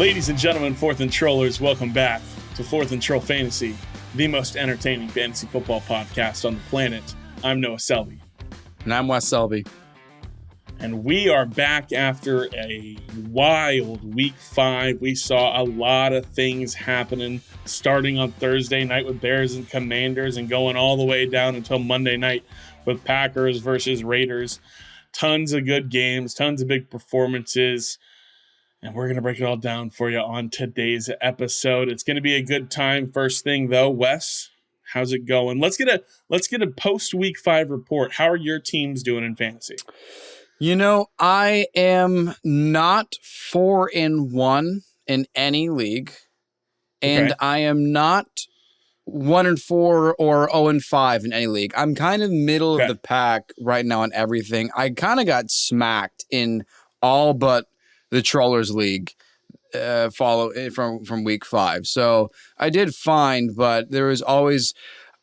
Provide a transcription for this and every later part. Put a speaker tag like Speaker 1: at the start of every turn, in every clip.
Speaker 1: Ladies and gentlemen, Fourth and Trollers, welcome back to Fourth and Troll Fantasy, the most entertaining fantasy football podcast on the planet. I'm Noah Selby.
Speaker 2: And I'm Wes Selby.
Speaker 1: And we are back after a wild Week 5. We saw a lot of things happening, starting on Thursday night with Bears and Commanders and going all the way down until Monday night with Packers versus Raiders. Tons of good games, tons of big performances. And we're going to break it all down for you on today's episode. It's going to be a good time. First thing, though, Wes, how's it going? Let's get a post-Week 5 report. How are your teams doing in fantasy?
Speaker 2: You know, I am not 4-1 in any league, and
Speaker 1: Okay.
Speaker 2: I am not 1-4 or 0-5 in any league. I'm kind of middle of the pack right now on everything. I kind of got smacked in all but the Trollers League from Week 5. So I did fine, but there was always,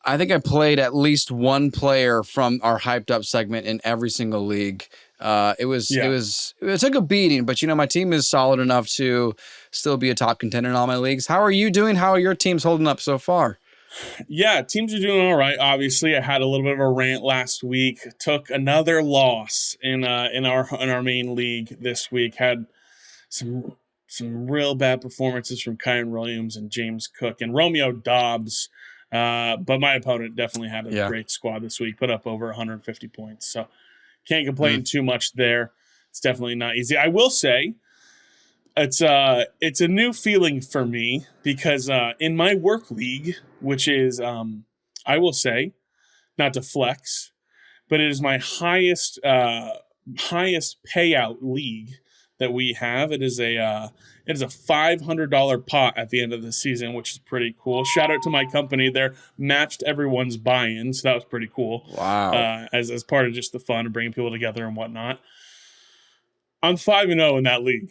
Speaker 2: I think I played at least one player from our hyped up segment in every single league. It took a beating, but you know, my team is solid enough to still be a top contender in all my leagues. How are you doing? How are your teams holding up so far?
Speaker 1: Yeah, teams are doing all right. Obviously, I had a little bit of a rant last week. Took another loss in our main league this week. Had some real bad performances from Kyron Williams and James Cook and Romeo Doubs. But my opponent definitely had a great squad this week. Put up over 150 points. So can't complain too much there. It's definitely not easy. I will say it's a new feeling for me because in my work league, which is I will say, not to flex, but it is my highest payout league that we have. It is a $500 pot at the end of the season, which is pretty cool. Shout out to my company. They're matched everyone's buy-in, so that was pretty cool.
Speaker 2: Wow.
Speaker 1: As part of just the fun of bringing people together and whatnot. I'm 5-0 in that league.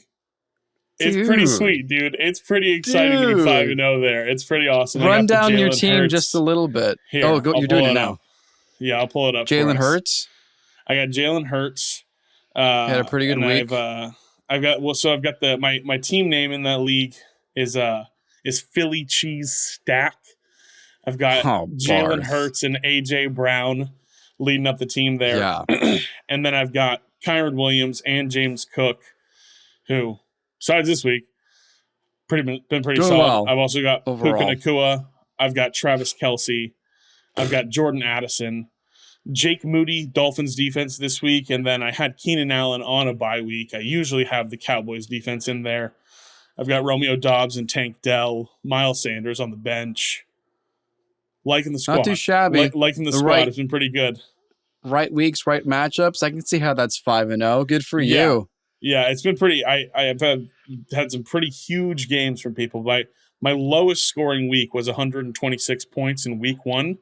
Speaker 1: It's pretty sweet, dude. It's pretty exciting to be 5-0 there. It's pretty awesome.
Speaker 2: Run down your team just a little bit.
Speaker 1: Here,
Speaker 2: you're doing it now.
Speaker 1: Yeah, I'll pull it up.
Speaker 2: Jalen Hurts?
Speaker 1: I got Jalen Hurts.
Speaker 2: Had a pretty good week.
Speaker 1: I've got my team name in that league is Philly Cheese Stack. I've got Jalen Hurts and AJ Brown leading up the team there.
Speaker 2: Yeah.
Speaker 1: And then I've got Kyron Williams and James Cook, who, besides this week, been pretty solid.
Speaker 2: Well,
Speaker 1: I've also got
Speaker 2: overall.
Speaker 1: Puka-Kupp. I've got Travis Kelce. I've got Jordan Addison. Jake Moody, Dolphins defense this week, and then I had Keenan Allen on a bye week. I usually have the Cowboys defense in there. I've got Romeo Doubs and Tank Dell, Miles Sanders on the bench. Liking the squad.
Speaker 2: Not too shabby.
Speaker 1: Liking the squad. It's been pretty good.
Speaker 2: Right weeks, right matchups. I can see how that's 5-0. Good for you.
Speaker 1: Yeah, it's been pretty. I've had some pretty huge games from people. My lowest scoring week was 126 points in week 1.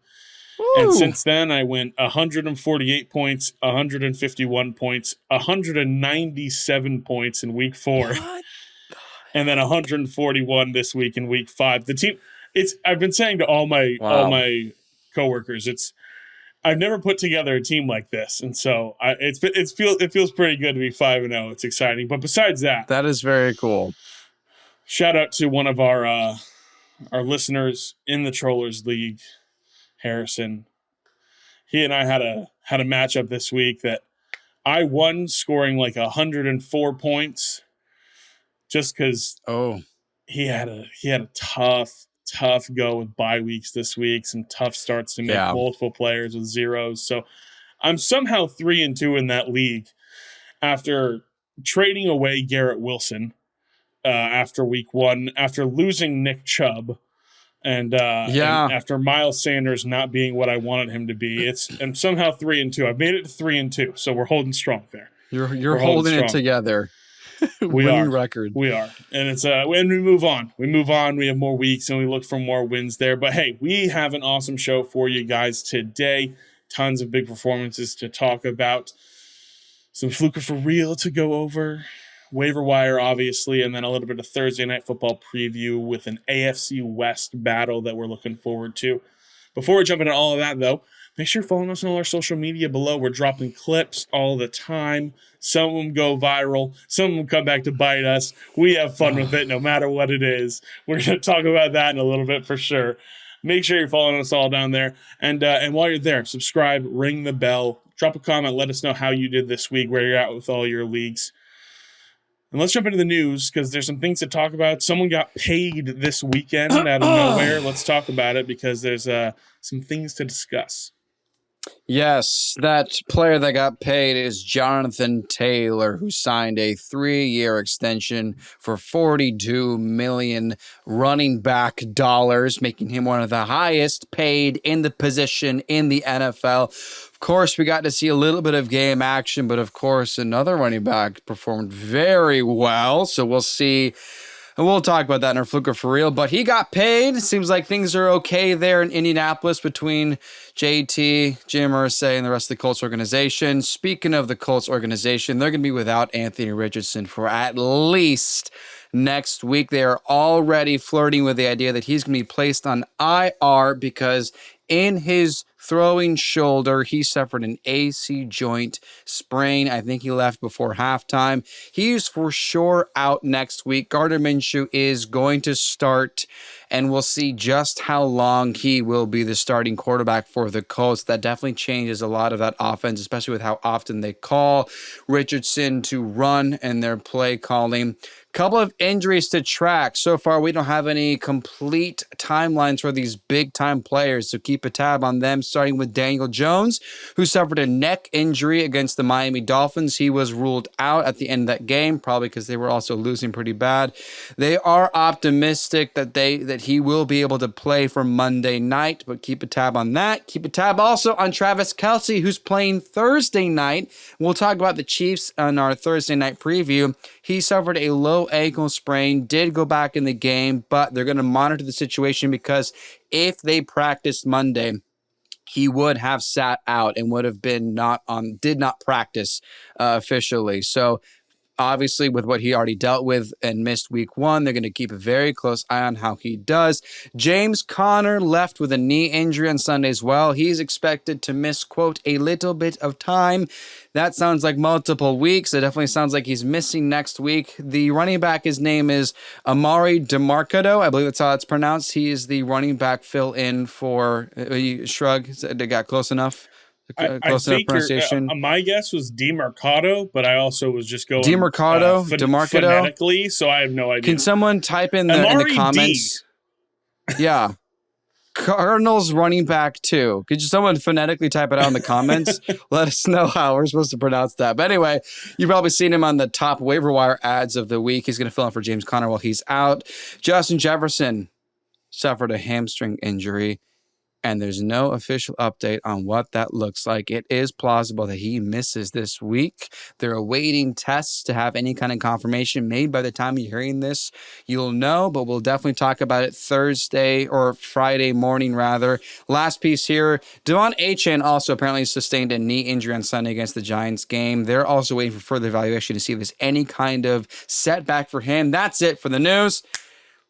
Speaker 1: Ooh. And since then, I went 148 points, 151 points, 197 points in week 4, and then 141 this week in week 5. The team, I've been saying to all my coworkers, I've never put together a team like this, and so it feels pretty good to be 5-0. It's exciting, but besides that
Speaker 2: is very cool.
Speaker 1: Shout out to one of our listeners in the Trollers League, Harrison. He and I had a matchup this week that I won, scoring like 104 points, just because he had a tough go with bye weeks this week, some tough starts to make multiple players with zeros. So I'm somehow 3-2 in that league after trading away Garrett Wilson after week 1, after losing Nick Chubb. And after Miles Sanders not being what I wanted him to be, I'm somehow 3-2. I've made it to 3-2, so we're holding strong there.
Speaker 2: You're holding it together. Winning record.
Speaker 1: We are, and it's when we move on. We have more weeks, and we look for more wins there. But hey, we have an awesome show for you guys today. Tons of big performances to talk about. Some Fluke for real to go over. Waiver Wire, obviously, and then a little bit of Thursday Night Football preview with an AFC West battle that we're looking forward to. Before we jump into all of that, though, make sure you're following us on all our social media below. We're dropping clips all the time. Some of them go viral. Some of them come back to bite us. We have fun with it no matter what it is. We're going to talk about that in a little bit for sure. Make sure you're following us all down there. And while you're there, subscribe, ring the bell, drop a comment, let us know how you did this week, where you're at with all your leagues. And let's jump into the news because there's some things to talk about. Someone got paid this weekend out of nowhere. Let's talk about it because there's some things to discuss.
Speaker 2: Yes, that player that got paid is Jonathan Taylor, who signed a 3-year extension for $42 million running back dollars, making him one of the highest paid in the position in the NFL. Of course, we got to see a little bit of game action, but of course, another running back performed very well. So we'll see. And we'll talk about that in our Fluke for real. But he got paid. Seems like things are okay there in Indianapolis between JT, Jim Irsay, and the rest of the Colts organization. Speaking of the Colts organization, they're going to be without Anthony Richardson for at least next week. They are already flirting with the idea that he's going to be placed on IR because in his throwing shoulder, he suffered an AC joint sprain. I think he left before halftime. He's for sure out next week. Gardner Minshew is going to start, and we'll see just how long he will be the starting quarterback for the Colts. That definitely changes a lot of that offense, especially with how often they call Richardson to run and their play calling. Couple of injuries to track. So far, we don't have any complete timelines for these big-time players, so keep a tab on them, starting with Daniel Jones, who suffered a neck injury against the Miami Dolphins. He was ruled out at the end of that game, probably because they were also losing pretty bad. They are optimistic that he will be able to play for Monday night, but keep a tab on that. Keep a tab also on Travis Kelce, who's playing Thursday night. We'll talk about the Chiefs on our Thursday night preview. He suffered a low ankle sprain, did go back in the game, but they're going to monitor the situation because if they practiced Monday, he would have sat out and would have been did not practice officially. So obviously, with what he already dealt with and missed week 1, they're going to keep a very close eye on how he does. James Conner left with a knee injury on Sunday as well. He's expected to miss, quote, a little bit of time. That sounds like multiple weeks. It definitely sounds like he's missing next week. The running back, his name is Amari DeMarcado. I believe that's how it's pronounced. He is the running back fill-in for, shrug, they got close enough?
Speaker 1: Close enough pronunciation. My guess was DeMarcado, but I also was just going
Speaker 2: DeMarcado,
Speaker 1: phonetically, so I have no idea.
Speaker 2: Can someone type in the comments? Yeah. Cardinals running back 2. Could someone phonetically type it out in the comments? Let us know how we're supposed to pronounce that. But anyway, you've probably seen him on the top waiver wire ads of the week. He's going to fill in for James Conner while he's out. Justin Jefferson suffered a hamstring injury, and there's no official update on what that looks like. It is plausible that he misses this week. They're awaiting tests to have any kind of confirmation. Maybe by the time you're hearing this, you'll know, but we'll definitely talk about it Thursday or Friday morning, rather. Last piece here, Devon Achane also apparently sustained a knee injury on Sunday against the Giants game. They're also waiting for further evaluation to see if there's any kind of setback for him. That's it for the news.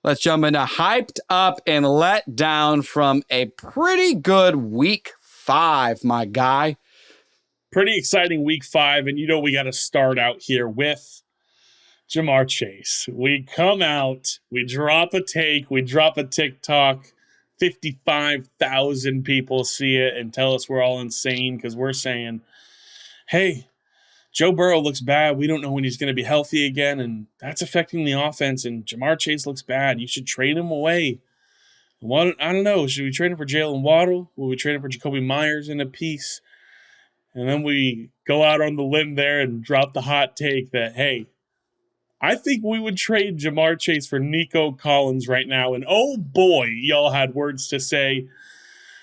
Speaker 2: Let's jump into hyped up and let down from a pretty good week 5, my guy.
Speaker 1: Pretty exciting week 5, and we got to start out here with Ja'Marr Chase. We come out, we drop a take, we drop a TikTok, 55,000 people see it and tell us we're all insane because we're saying, hey, Joe Burrow looks bad. We don't know when he's going to be healthy again, and that's affecting the offense. And Ja'Marr Chase looks bad. You should trade him away. I don't know. Should we trade him for Jalen Waddle? Will we trade him for Jacoby Myers in a piece? And then we go out on the limb there and drop the hot take that, hey, I think we would trade Ja'Marr Chase for Nico Collins right now. And oh boy, y'all had words to say.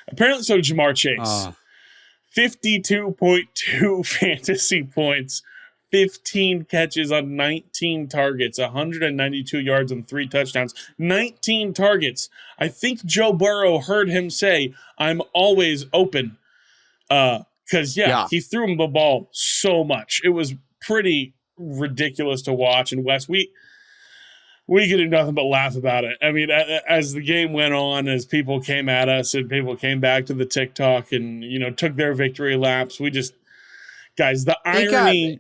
Speaker 1: Apparently so did Ja'Marr Chase. 52.2 fantasy points, 15 catches on 19 targets, 192 yards and 3 touchdowns, 19 targets. I think Joe Burrow heard him say, I'm always open. Because, he threw him the ball so much. It was pretty ridiculous to watch. And Wes, we could do nothing but laugh about it. I mean, as the game went on, as people came at us and people came back to the TikTok and, took their victory laps, we just, guys, the irony.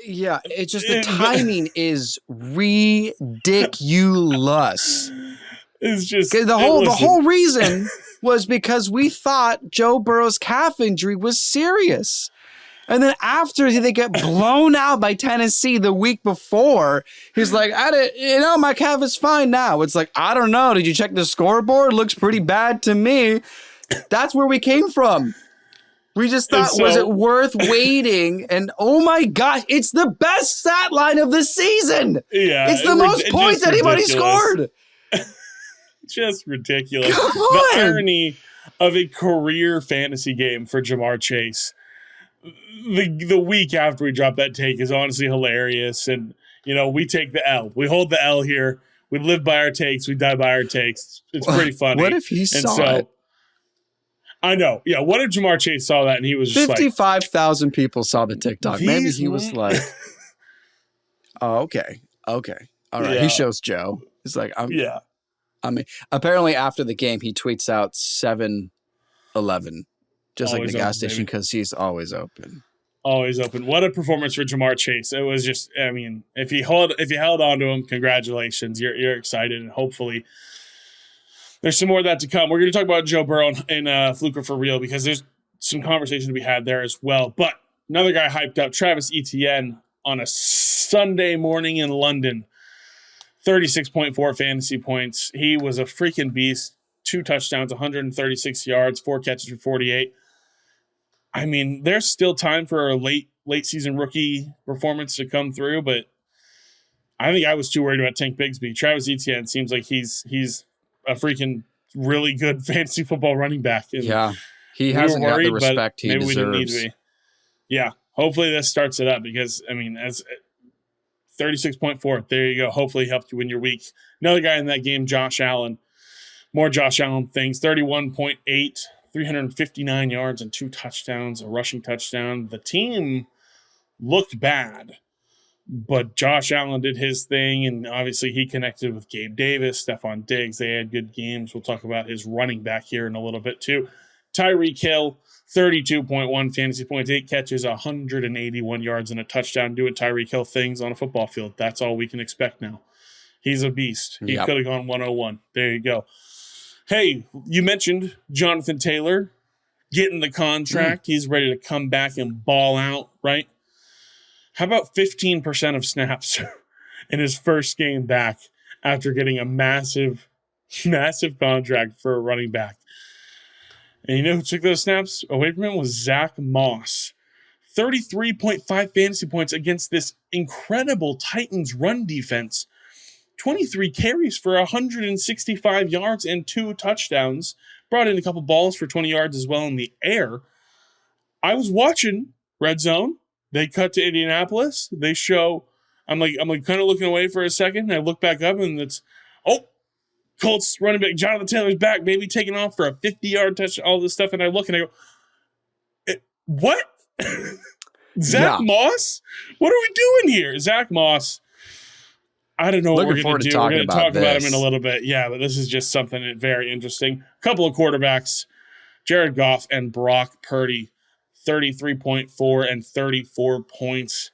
Speaker 2: It's just the timing is ridiculous.
Speaker 1: It's just
Speaker 2: the whole reason was because we thought Joe Burrow's calf injury was serious. And then after they get blown out by Tennessee the week before, he's like, my calf is fine now. It's like, I don't know. Did you check the scoreboard? Looks pretty bad to me. That's where we came from. We just thought, was it worth waiting? And oh my gosh, it's the best stat line of the season.
Speaker 1: Yeah.
Speaker 2: It's the most points anybody scored.
Speaker 1: Just ridiculous.
Speaker 2: Come on.
Speaker 1: The irony of a career fantasy game for Jamar Chase. The week after we dropped that take is honestly hilarious. And, we take the L. We hold the L here. We live by our takes. We die by our takes. It's pretty funny.
Speaker 2: What if he saw it?
Speaker 1: I know. Yeah. What if Jamar Chase saw that and he was just
Speaker 2: 55,000 people saw the TikTok. Maybe he was like, oh, okay. All right. Yeah. He shows Joe. He's like, apparently after the game, he tweets out 7-Eleven. Just always like the gas station, because he's always open.
Speaker 1: Always open. What a performance for Jamar Chase. It was just, if you held on to him, congratulations. You're excited, and hopefully there's some more of that to come. We're going to talk about Joe Burrow and Fluke for real, because there's some conversation to be had there as well. But another guy hyped up, Travis Etienne, on a Sunday morning in London. 36.4 fantasy points. He was a freaking beast. 2 touchdowns, 136 yards, 4 catches for 48. There's still time for a late season rookie performance to come through, but I think I was too worried about Tank Bigsby. Travis Etienne seems like he's a freaking really good fantasy football running back. And
Speaker 2: he hasn't got the respect he deserves. We didn't need to be.
Speaker 1: Yeah, hopefully this starts it up, because as 36.4, there you go. Hopefully helped you win your week. Another guy in that game, Josh Allen. More Josh Allen things. 31.8, 359 yards and 2 touchdowns, a rushing touchdown. The team looked bad, but Josh Allen did his thing, and obviously he connected with Gabe Davis, Stephon Diggs. They had good games. We'll talk about his running back here in a little bit too. Tyreek Hill, 32.1 fantasy points, 8 catches, 181 yards and a touchdown, doing Tyreek Hill things on a football field. That's all we can expect now. He's a beast. He could have gone 101. There you go. Hey, you mentioned Jonathan Taylor getting the contract. He's ready to come back and ball out, right? How about 15% of snaps in his first game back after getting a massive contract for a running back? And you know who took those snaps away from him was Zach Moss. 33.5 fantasy points against this incredible Titans run defense. 23 carries for 165 yards and 2 touchdowns. Brought in a couple balls for 20 yards as well in the air. I was watching Red Zone. They cut to Indianapolis. They show, I'm like kind of looking away for a second. And I look back up and it's, Colts running back Jonathan Taylor's back, maybe taking off for a 50-yard touchdown, all this stuff. And I look and I go, what? Zach Moss? What are we doing here? Zach Moss. I don't know what we're going to do. We're going to talk about him in a little bit. Yeah, but this is just something very interesting. A couple of quarterbacks, Jared Goff and Brock Purdy, 33.4 and 34 points.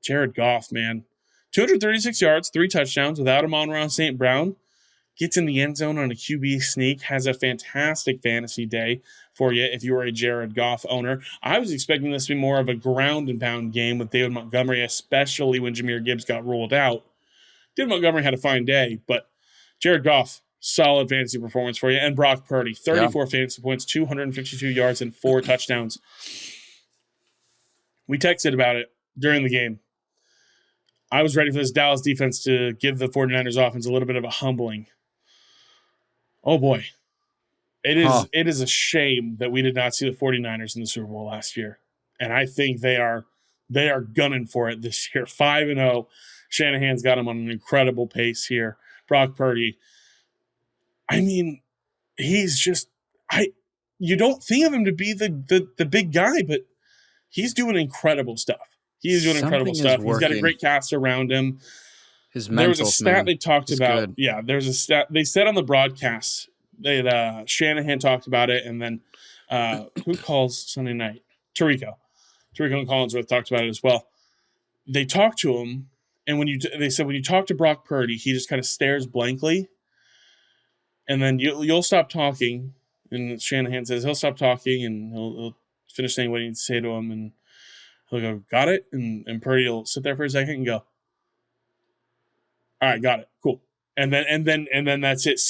Speaker 1: Jared Goff, man. 236 yards, 3 touchdowns without Amon-Ra St. Brown. Gets in the end zone on a QB sneak. Has a fantastic fantasy day for you if you were a Jared Goff owner. I was expecting this to be more of a ground and pound game with David Montgomery, especially when Jahmyr Gibbs got ruled out. David Montgomery had a fine day, but Jared Goff, solid fantasy performance for you. And Brock Purdy, 34 fantasy points, 252 yards, and 4 touchdowns. We texted about it during the game. I was ready for this Dallas defense to give the 49ers offense a little bit of a humbling. Oh, boy. It is a shame that we did not see the 49ers in the Super Bowl last year. And I think they are gunning for it this year. 5-0. Shanahan's got him on an incredible pace here. Brock Purdy. He's just you don't think of him to be the big guy, but he's doing incredible stuff. He's doing incredible stuff. He's got a great cast around him.
Speaker 2: His
Speaker 1: There was a
Speaker 2: mental,
Speaker 1: stat
Speaker 2: man.
Speaker 1: they talked
Speaker 2: He's
Speaker 1: about.
Speaker 2: good.
Speaker 1: Yeah, there's a stat they said on the broadcast. Shanahan talked about it, and then who calls Sunday night? Tirico and Collinsworth talked about it as well. They talked to him, and they said when you talk to Brock Purdy, he just kind of stares blankly, and then you'll stop talking. And Shanahan says he'll stop talking, and he'll finish saying what he needs to say to him, and he'll go, "Got it," and Purdy will sit there for a second and go, "All right, got it, cool." And then that's it.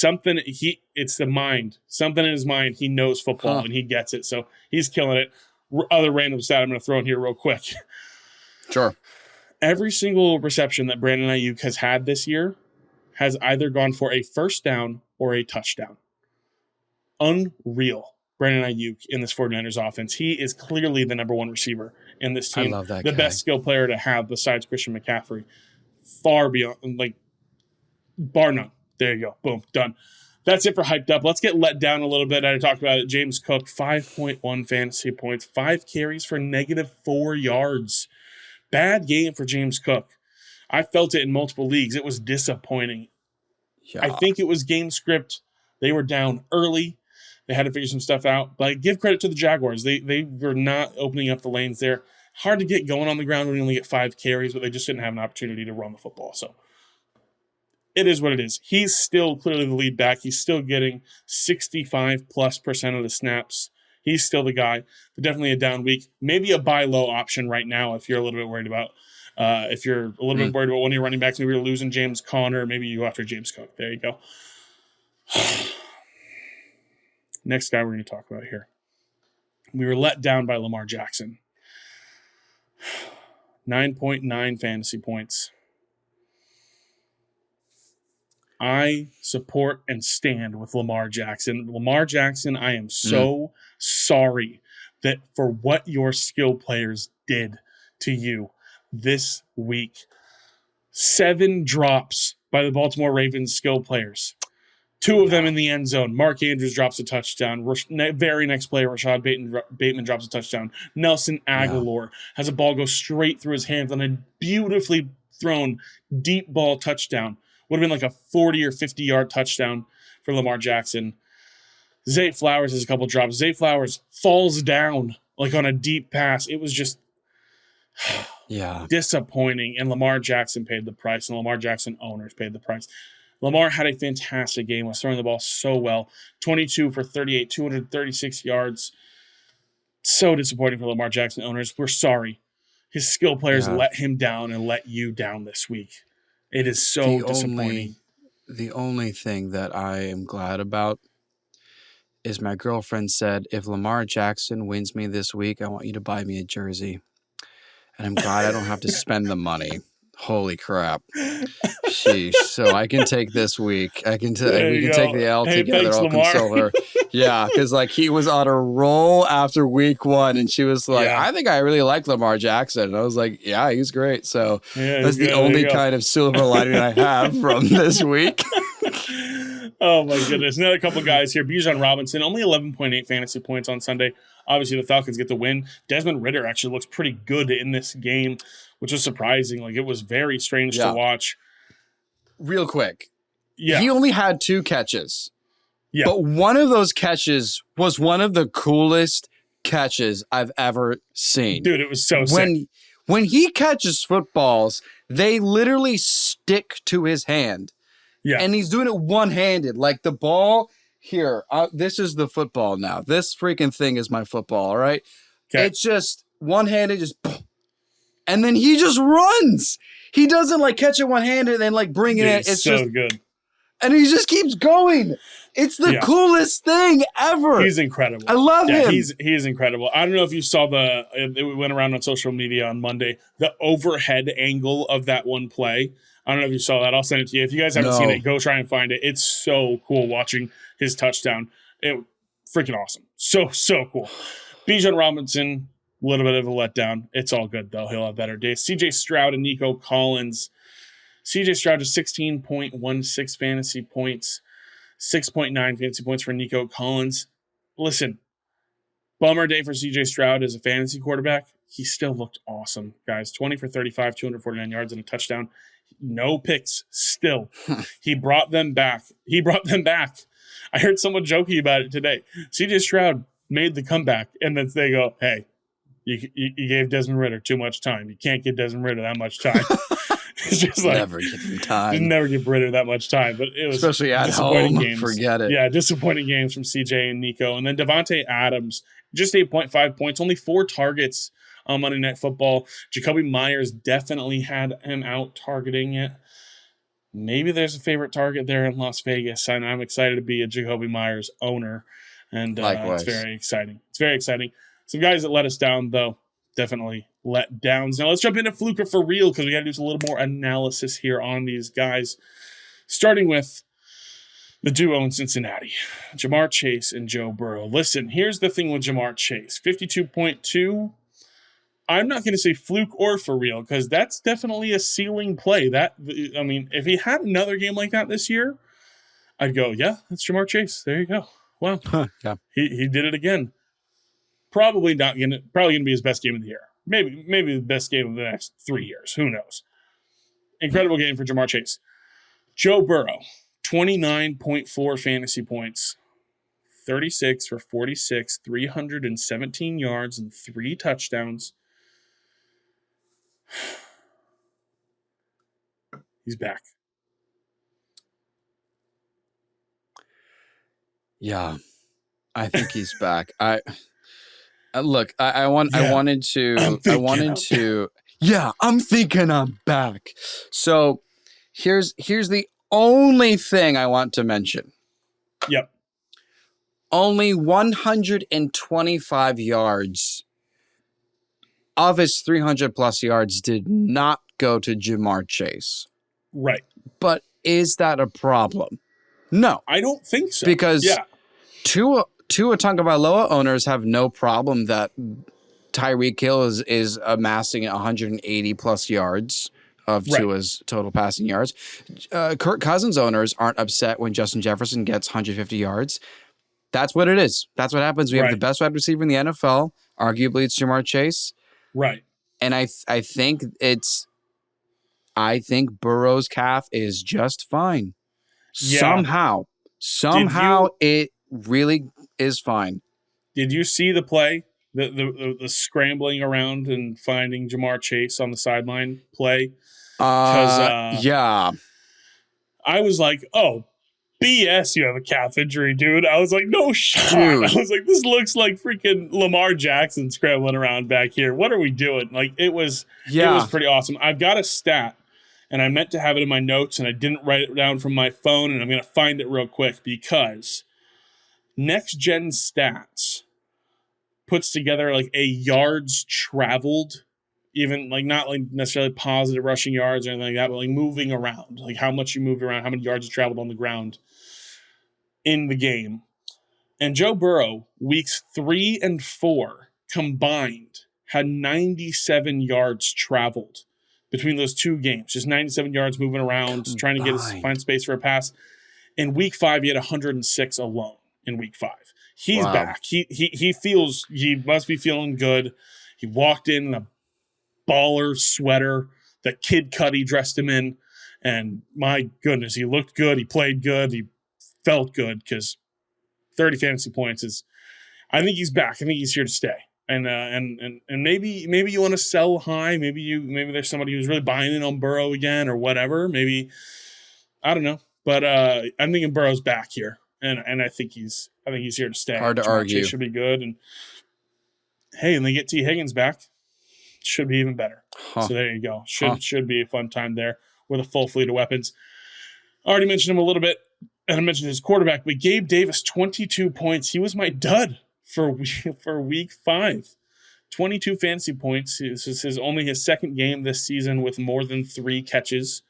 Speaker 1: It's the mind. Something in his mind. He knows football and he gets it. So he's killing it. Other random stat I'm going to throw in here real quick.
Speaker 2: Sure.
Speaker 1: Every single reception that Brandon Ayuk has had this year has either gone for a first down or a touchdown. Unreal. Brandon Ayuk in this 49ers offense. He is clearly the number one receiver in this team.
Speaker 2: I love that
Speaker 1: the
Speaker 2: guy.
Speaker 1: best skill player to have besides Christian McCaffrey. Far beyond, bar none. There you go. Boom. Done. That's it for Hyped Up. Let's get let down a little bit. I talked about it. James Cook, 5.1 fantasy points, 5 carries for -4 yards. Bad game for James Cook. I felt it in multiple leagues. It was disappointing.
Speaker 2: Yeah.
Speaker 1: I think it was game script. They were down early. They had to figure some stuff out. But I give credit to the Jaguars. They were not opening up the lanes there. Hard to get going on the ground when you only get 5 carries, but they just didn't have an opportunity to run the football. So it is what it is. He's still clearly the lead back. He's still getting 65+% of the snaps. He's still the guy. But definitely a down week. Maybe a buy low option right now if you're a little bit worried about if you're a little bit worried about one of your running backs. Maybe you're losing James Conner. Maybe you go after James Cook. There you go. Next guy we're going to talk about here. We were let down by Lamar Jackson. 9.9 fantasy points. I support and stand with Lamar Jackson. Lamar Jackson, I am so sorry that for what your skill players did to you this week. 7 drops by the Baltimore Ravens skill players. 2 of them in the end zone. Mark Andrews drops a touchdown. Very next play, Rashad Bateman drops a touchdown. Nelson Aguilar has a ball go straight through his hands on a beautifully thrown deep ball touchdown. Would have been like a 40 or 50-yard touchdown for Lamar Jackson. Zay Flowers has a couple drops. Zay Flowers falls down like on a deep pass. It was just disappointing, and Lamar Jackson paid the price, and Lamar Jackson owners paid the price. Lamar had a fantastic game. Was throwing the ball so well. 22 for 38, 236 yards. So disappointing for Lamar Jackson owners. We're sorry. His skill players let him down and let you down this week. It is so disappointing.
Speaker 2: The only thing that I am glad about is my girlfriend said, if Lamar Jackson wins me this week, I want you to buy me a jersey. And I'm glad I don't have to spend the money. Holy crap. Sheesh. So I can take this week. We can take the L together.
Speaker 1: Thanks,
Speaker 2: I'll
Speaker 1: Lamar.
Speaker 2: console her. Yeah, because he was on a roll after week 1, and she was like, I think I really like Lamar Jackson. And I was like, yeah, he's great. So that's the only kind of silver lining I have from this week.
Speaker 1: Oh, my goodness. Another couple guys here. Bijan Robinson, only 11.8 fantasy points on Sunday. Obviously, the Falcons get the win. Desmond Ridder actually looks pretty good in this game, which was surprising. It was very strange to watch.
Speaker 2: Real quick.
Speaker 1: Yeah.
Speaker 2: He only had 2 catches.
Speaker 1: Yeah.
Speaker 2: But one of those catches was one of the coolest catches I've ever seen.
Speaker 1: Dude, it was so sick.
Speaker 2: When he catches footballs, they literally stick to his hand.
Speaker 1: Yeah.
Speaker 2: And he's doing it one-handed. Like the ball here, this is the football now. This freaking thing is my football, all right? Okay. It's just one-handed, just boom. And then he just runs. He doesn't catch it one-handed and then bring it in. It's
Speaker 1: so
Speaker 2: just
Speaker 1: good.
Speaker 2: And he just keeps going. It's the coolest thing ever.
Speaker 1: He's incredible.
Speaker 2: I love him.
Speaker 1: He is incredible. I don't know if you saw it went around on social media on Monday, the overhead angle of that one play. I don't know if you saw that. I'll send it to you. If you guys haven't seen it, go try and find it. It's so cool watching his touchdown. It freaking awesome. So cool. Bijan Robinson, a little bit of a letdown. It's all good, though. He'll have better days. CJ Stroud and Nico Collins. CJ Stroud is 16.16 fantasy points. 6.9 fantasy points for Nico Collins. Listen, bummer day for CJ Stroud as a fantasy quarterback. He still looked awesome, guys. 20 for 35, 249 yards and a touchdown. no picks still. He brought them back. I heard someone joking about it today. CJ Stroud made the comeback, and then they go, hey, you gave Desmond Ridder too much time. You can't give Desmond Ridder that much time. It's just like
Speaker 2: never give him time.
Speaker 1: Just never give Ridder that much time. But it was
Speaker 2: especially at home.
Speaker 1: Games.
Speaker 2: Forget it.
Speaker 1: Yeah, disappointing games from CJ and Nico. And then Devontae Adams, just 8.5 points, only 4 targets on Monday Night Football. Jacoby Myers definitely had him out targeting it. Maybe there's a favorite target there in Las Vegas, and I'm excited to be a Jacoby Myers owner. And it's very exciting. It's very exciting. Some guys that let us down, though, definitely let downs. Now let's jump into Fluke for real, because we got to do a little more analysis here on these guys. Starting with the duo in Cincinnati, Jamar Chase and Joe Burrow. Listen, here's the thing with Jamar Chase. 52.2. I'm not going to say fluke or for real, because that's definitely a ceiling play. If he had another game like that this year, I'd go, yeah, that's Jamar Chase. There you go. Well,
Speaker 2: yeah.
Speaker 1: He did it again. Probably gonna be his best game of the year. Maybe the best game of the next 3 years. Who knows? Incredible game for Jamar Chase. Joe Burrow, 29.4 fantasy points, 36 for 46, 317 yards and 3 touchdowns. He's back.
Speaker 2: Yeah, I think he's back. I wanted to. Yeah, I'm thinking I'm back. So here's the only thing I want to mention.
Speaker 1: Yep.
Speaker 2: Only 125 yards of his 300 plus yards did not go to Jamar Chase.
Speaker 1: Right.
Speaker 2: But is that a problem? No.
Speaker 1: I don't think so.
Speaker 2: Because Tua Tagovailoa owners have no problem that Tyreek Hill is amassing 180 plus yards of Tua's total passing yards. Kirk Cousins owners aren't upset when Justin Jefferson gets 150 yards. That's what it is. That's what happens. We have the best wide receiver in the NFL. Arguably, it's Jamar Chase. Right. And I think Burrow's calf is just fine. Yeah. Somehow it really is fine.
Speaker 1: Did you see the play? The scrambling around and finding Jamar Chase on the sideline play?
Speaker 2: Yeah.
Speaker 1: I was like, oh, BS, you have a calf injury, dude. I was like, no shot. Dude. I was like, this looks like freaking Lamar Jackson scrambling around back here. What are we doing? Like, it was pretty awesome. I've got a stat, and I meant to have it in my notes, and I didn't write it down from my phone, and I'm going to find it real quick because Next Gen Stats puts together like a yards traveled, even like not like necessarily positive rushing yards or anything like that, but like moving around, like how much you moved around, how many yards you traveled on the ground in the game. And Joe Burrow, weeks 3 and 4 combined, had 97 yards traveled between those 2 games. Just 97 yards moving around, trying to find space for a pass. In week 5, he had 106 alone in week 5. He's back. He must be feeling good. He walked in a baller sweater that Kid Cudi dressed him in. And my goodness, he looked good. He played good. He felt good because 30 fantasy points is, I think he's back. I think he's here to stay. And maybe you want to sell high. Maybe there's somebody who's really buying in on Burrow again or whatever. Maybe, I don't know. But I'm thinking Burrow's back here. And I think he's here to stay.
Speaker 2: Hard to argue.
Speaker 1: Should be good. And hey, and they get T. Higgins back. Should be even better. So there you go. Should be a fun time there with a full fleet of weapons. I already mentioned him a little bit, and I mentioned his quarterback, but Gabe Davis, 22 points. He was my dud for week 5. 22 fantasy points. This is only his second game this season with more than 3 catches.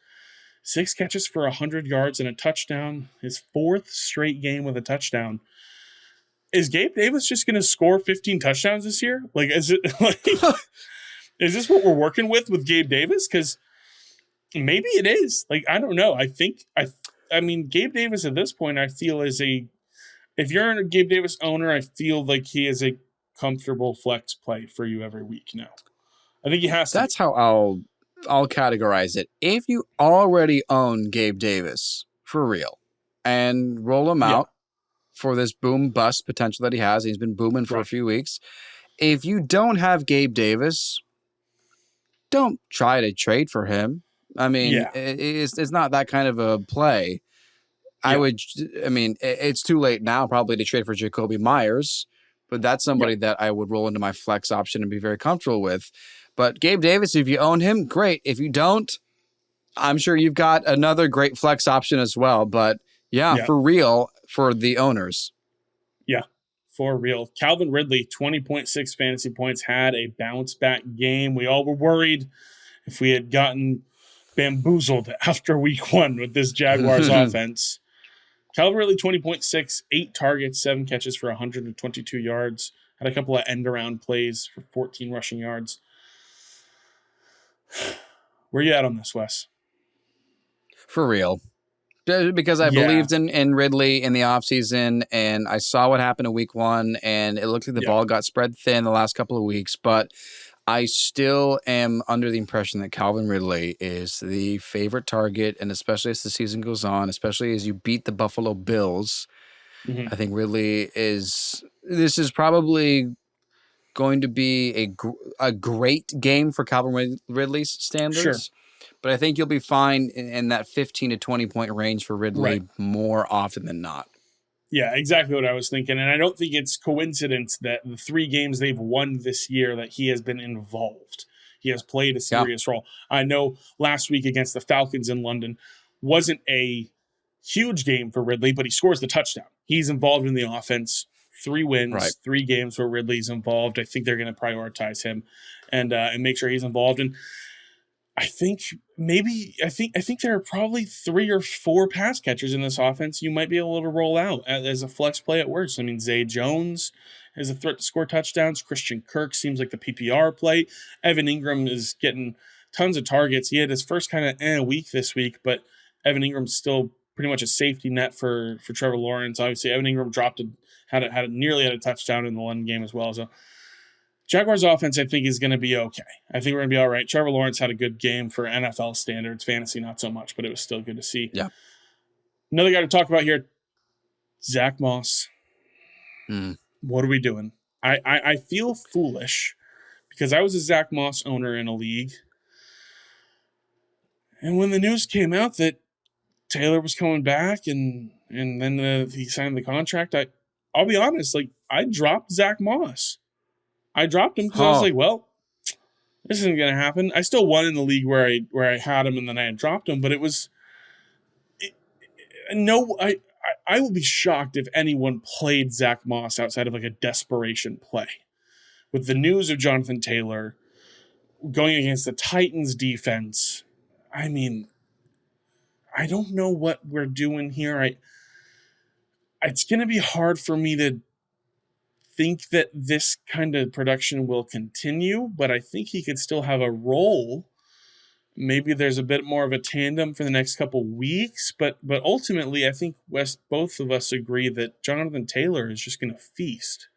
Speaker 1: 6 catches for 100 yards and a touchdown. His 4th straight game with a touchdown. Is Gabe Davis just going to score 15 touchdowns this year? Like, is it like, is this what we're working with Gabe Davis? Because maybe it is. Like, I don't know. I mean, Gabe Davis at this point, I feel if you're a Gabe Davis owner, I feel like he is a comfortable flex play for you every week now. I think he has to.
Speaker 2: That's how I'll I'll categorize it. If you already own Gabe Davis for real and roll him
Speaker 1: Yeah.
Speaker 2: out for this boom bust potential that he has, he's been booming for a few weeks. If you don't have Gabe Davis, don't try to trade for him. I mean, it's not that kind of a play. It's too late now probably to trade for Jacoby Myers, but that's somebody that I would roll into my flex option and be very comfortable with. But Gabe Davis, if you own him, great. If you don't, I'm sure you've got another great flex option as well. But for real, for the owners.
Speaker 1: Yeah, for real. Calvin Ridley, 20.6 fantasy points, had a bounce back game. We all were worried if we had gotten bamboozled after week 1 with this Jaguars offense. Calvin Ridley, 20.6, 8 targets, 7 catches for 122 yards. Had a couple of end-around plays for 14 rushing yards. Where you at on this, Wes?
Speaker 2: For real. Because I believed in Ridley in the offseason, and I saw what happened in week 1, and it looked like the ball got spread thin the last couple of weeks, but I still am under the impression that Calvin Ridley is the favorite target, and especially as the season goes on, especially as you beat the Buffalo Bills, I think Ridley this is probably going to be a great game for Calvin Ridley's standards.
Speaker 1: Sure.
Speaker 2: But I think you'll be fine in that 15 to 20 point range for Ridley more often than not.
Speaker 1: Yeah, exactly what I was thinking. And I don't think it's coincidence that the 3 games they've won this year that he has been involved. He has played a serious role. I know last week against the Falcons in London wasn't a huge game for Ridley, but he scores the touchdown. He's involved in the offense. 3 wins, 3 games where Ridley's involved. I think they're going to prioritize him and make sure he's involved. And I think there are probably 3 or 4 pass catchers in this offense you might be able to roll out as a flex play at worst. I mean, Zay Jones is a threat to score touchdowns. Christian Kirk seems like the PPR play. Evan Ingram is getting tons of targets. He had his first kind of week this week, but Evan Ingram's still pretty much a safety net for Trevor Lawrence. Obviously, Evan Ingram nearly had a touchdown in the London game as well. So Jaguars offense, I think, is going to be okay. I think we're going to be all right. Trevor Lawrence had a good game for NFL standards. Fantasy, not so much, but it was still good to see.
Speaker 2: Yeah.
Speaker 1: Another guy to talk about here, Zach Moss. What are we doing? I feel foolish because I was a Zach Moss owner in a league. And when the news came out that Taylor was coming back and then he signed the contract, I'll be honest, I dropped Zach Moss. I dropped him because I was like, well, this isn't going to happen. I still won in the league where I had him and then I had dropped him, but I would be shocked if anyone played Zach Moss outside of a desperation play. With the news of Jonathan Taylor going against the Titans defense, I mean, I don't know what we're doing here. It's going to be hard for me to think that this kind of production will continue, but I think he could still have a role. Maybe there's a bit more of a tandem for the next couple weeks, but ultimately, I think both of us agree that Jonathan Taylor is just going to feast.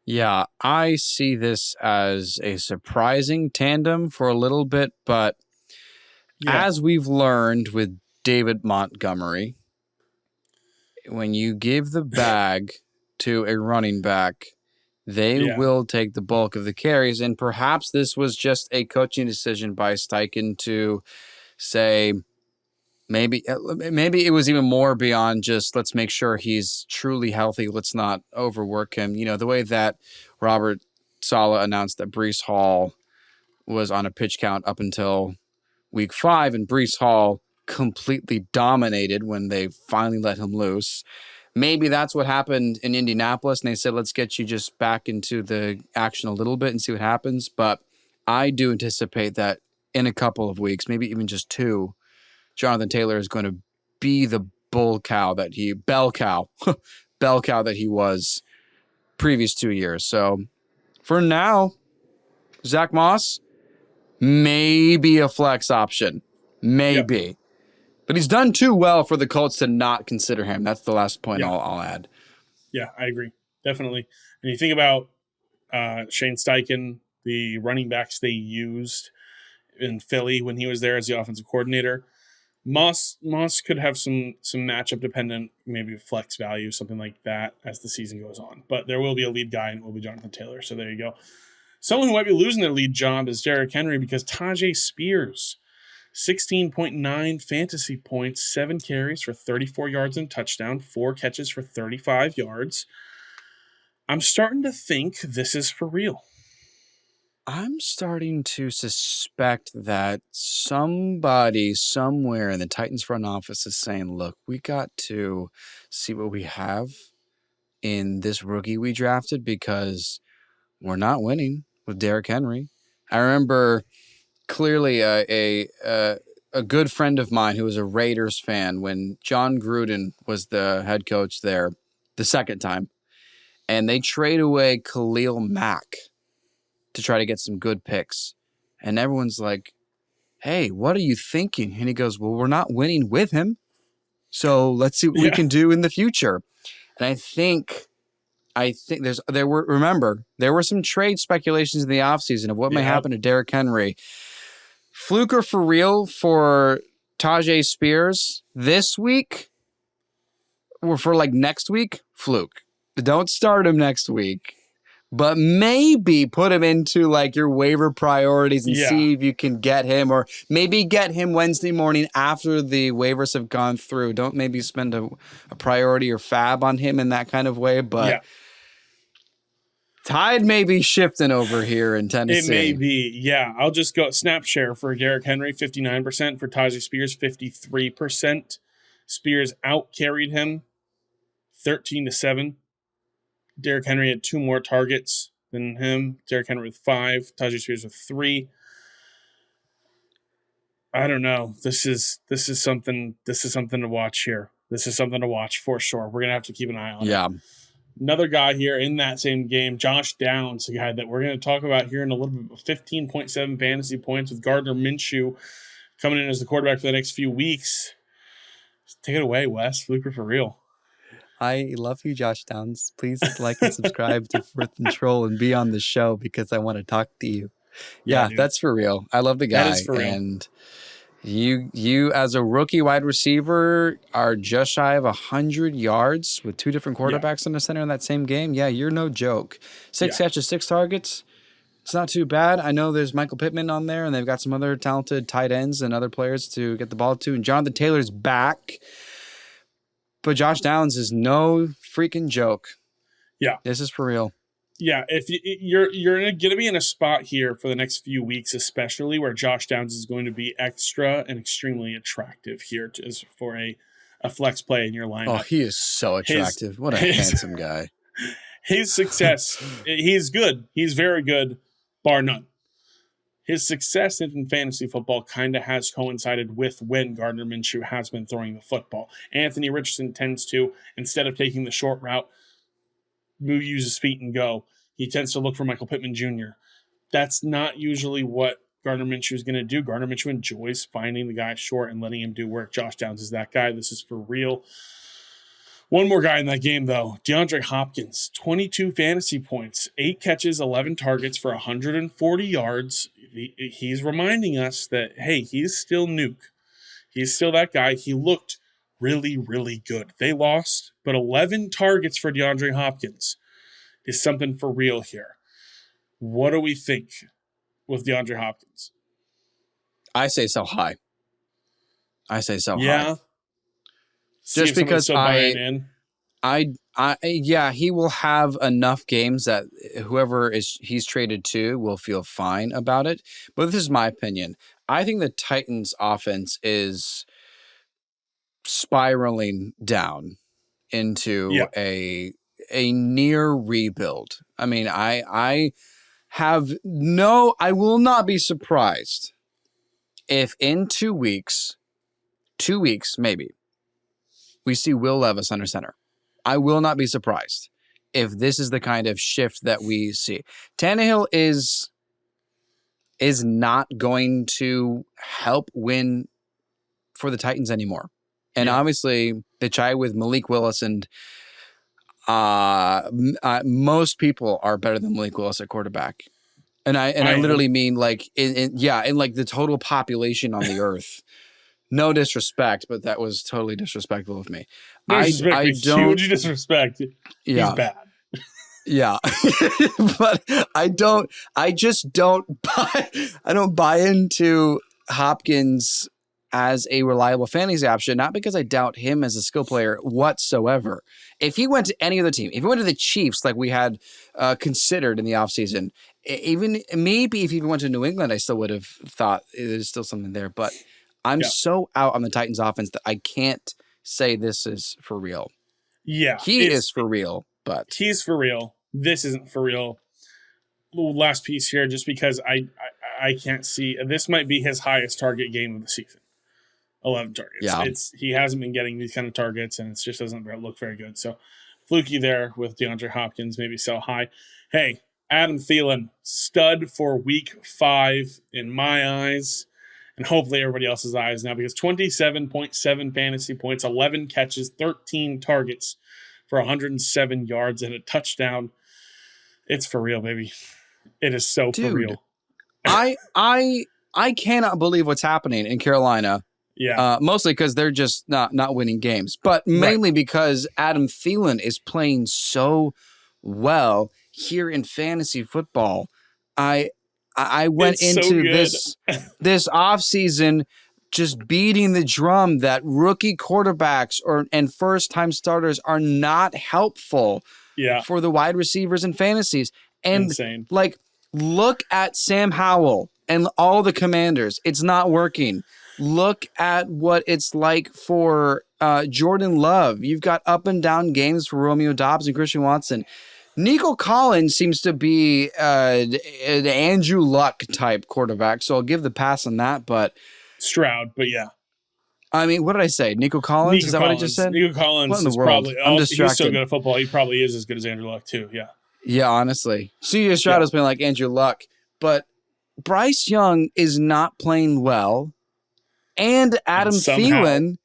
Speaker 2: Yeah, I see this as a surprising tandem for a little bit, but as we've learned with David Montgomery, when you give the bag to a running back, they will take the bulk of the carries. And perhaps this was just a coaching decision by Steichen to say, maybe it was even more beyond just let's make sure he's truly healthy. Let's not overwork him. You know, the way that Robert Saleh announced that Breece Hall was on a pitch count up until week 5, and Breece Hall completely dominated when they finally let him loose. Maybe that's what happened in Indianapolis, and they said, let's get you just back into the action a little bit and see what happens. But I do anticipate that in a couple of weeks, maybe even just 2, Jonathan Taylor is going to be the bell cow that he was previous 2 years. So for now, Zach Moss, maybe a flex option. Maybe. Yep. But he's done too well for the Colts to not consider him. That's the last point I'll add.
Speaker 1: Yeah, I agree. Definitely. And you think about Shane Steichen, the running backs they used, in Philly when he was there as the offensive coordinator. Moss could have some matchup dependent, maybe flex value, something like that as the season goes on. But there will be a lead guy, and it will be Jonathan Taylor. So there you go. Someone who might be losing their lead job is Derrick Henry because Tajay Spears, 16.9 fantasy points, 7 carries for 34 yards and touchdown, 4 catches for 35 yards. I'm starting to think this is for real.
Speaker 2: I'm starting to suspect that somebody somewhere in the Titans front office is saying, look, we got to see what we have in this rookie we drafted because we're not winning with Derrick Henry. I remember clearly a good friend of mine who was a Raiders fan when John Gruden was the head coach there the second time, and they trade away Khalil Mack to try to get some good picks. And everyone's like, hey, what are you thinking? And he goes, well, we're not winning with him. So let's see what we can do in the future. And I think there were some trade speculations in the offseason of what may happen to Derrick Henry. Fluke or for real for Tajay Spears this week or for like next week? Fluke. Don't start him next week. But maybe put him into like your waiver priorities and see if you can get him, or maybe get him Wednesday morning after the waivers have gone through. Don't maybe spend a priority or fab on him in that kind of way. But tide may be shifting over here in Tennessee.
Speaker 1: It may be, yeah. I'll just go snap share for Derrick Henry, 59%. For Tajay Spears, 53%. Spears out-carried him 13-7. Derrick Henry had 2 more targets than him. Derrick Henry with 5. Tajay Spears with 3. I don't know. This is something to watch here. This is something to watch for sure. We're gonna have to keep an eye on it.
Speaker 2: Yeah.
Speaker 1: Another guy here in that same game, Josh Downs, a guy that we're going to talk about here in a little bit, 15.7 fantasy points with Gardner Minshew coming in as the quarterback for the next few weeks. Take it away, Wes. Fluke for real.
Speaker 2: I love you, Josh Downs. Please like and subscribe to Fourth and Troll and be on the show because I want to talk to you. Yeah, that's for real. I love the guy.
Speaker 1: That is for real.
Speaker 2: And you as a rookie wide receiver are just shy of 100 yards with 2 different quarterbacks in the center in that same game. Yeah, you're no joke. 6 catches, 6 targets. It's not too bad. I know there's Michael Pittman on there, and they've got some other talented tight ends and other players to get the ball to. And Jonathan Taylor's back. But Josh Downs is no freaking joke.
Speaker 1: Yeah.
Speaker 2: This is for real.
Speaker 1: Yeah, if you're going to be in a spot here for the next few weeks, especially where Josh Downs is going to be extra and extremely attractive here for a flex play in your lineup.
Speaker 2: Oh, he is so attractive. What a handsome guy.
Speaker 1: His success, he's good. He's very good, bar none. His success in fantasy football kind of has coincided with when Gardner Minshew has been throwing the football. Anthony Richardson tends to, instead of taking the short route, use his feet and go. He tends to look for Michael Pittman Jr. That's not usually what Gardner Minshew is going to do. Gardner Minshew enjoys finding the guy short and letting him do work. Josh Downs is that guy. This is for real. One more guy in that game, though. DeAndre Hopkins, 22 fantasy points, 8 catches, 11 targets for 140 yards. He's reminding us that, hey, he's still Nuke. He's still that guy. He looked really, really good. They lost, but 11 targets for DeAndre Hopkins is something for real here. What do we think with DeAndre Hopkins?
Speaker 2: I say so high.
Speaker 1: Yeah.
Speaker 2: Just because he will have enough games that whoever he's traded to will feel fine about it. But this is my opinion. I think the Titans offense is spiraling down into a near rebuild. I mean, I will not be surprised if in 2 weeks maybe, we see Will Levis under center. I will not be surprised if this is the kind of shift that we see. Tannehill is not going to help win for the Titans anymore. And obviously, the chai with Malik Willis and most people are better than Malik Willis at quarterback. And I literally mean like in like the total population on the earth. No disrespect, but that was totally disrespectful of me. I don't.
Speaker 1: Huge disrespect.
Speaker 2: Yeah.
Speaker 1: He's bad.
Speaker 2: Yeah. But I just don't buy into Hopkins as a reliable fantasy option, not because I doubt him as a skill player whatsoever. If he went to any other team, if he went to the Chiefs like we had considered in the offseason, even maybe if he went to New England, I still would have thought there's still something there. But I'm so out on the Titans offense that I can't say this is for real.
Speaker 1: Yeah.
Speaker 2: He is for real, but
Speaker 1: he's for real. This isn't for real. Last piece here, just because I can't see. This might be his highest target game of the season. 11 targets.
Speaker 2: Yeah.
Speaker 1: He hasn't been getting these kind of targets, and it just doesn't look very good. So fluky there with DeAndre Hopkins, maybe sell high. Hey, Adam Thielen, stud for week 5 in my eyes, and hopefully everybody else's eyes now, because 27.7 fantasy points, 11 catches, 13 targets for 107 yards and a touchdown. It's for real, baby. It is so for real.
Speaker 2: I cannot believe what's happening in Carolina.
Speaker 1: Yeah.
Speaker 2: Mostly because they're just not winning games, but mainly because Adam Thielen is playing so well here in fantasy football. I went into this offseason just beating the drum that rookie quarterbacks and first-time starters are not helpful for the wide receivers in fantasies. And
Speaker 1: insane.
Speaker 2: Like, look at Sam Howell and all the Commanders. It's not working. Look at what it's like for Jordan Love. You've got up and down games for Romeo Doubs and Christian Watson. Nico Collins seems to be an Andrew Luck type quarterback, so I'll give the pass on that. But
Speaker 1: Stroud, but yeah.
Speaker 2: I mean, what did I say? Nico Collins? Is that what I just said?
Speaker 1: Nico Collins is probably... He's so good at football. He probably is as good as Andrew Luck, too. Yeah.
Speaker 2: Yeah, honestly. CJ Stroud has been like Andrew Luck, but Bryce Young is not playing well, and Adam Thielen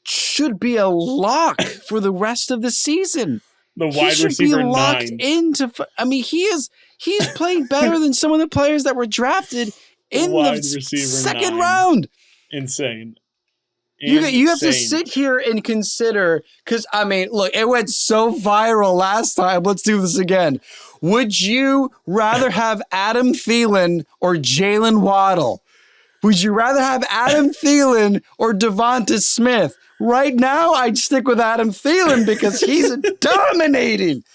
Speaker 2: should be a lock for the rest of the season.
Speaker 1: The wide receiver
Speaker 2: be locked
Speaker 1: 9.
Speaker 2: Into. I mean, he's playing better than some of the players that were drafted in the second round.
Speaker 1: Insane.
Speaker 2: You have to sit here and consider, because, I mean, look, it went so viral last time. Let's do this again. Would you rather have Adam Thielen or Jalen Waddle? Would you rather have Adam Thielen or Devonta Smith? Right now, I'd stick with Adam Thielen because he's dominating.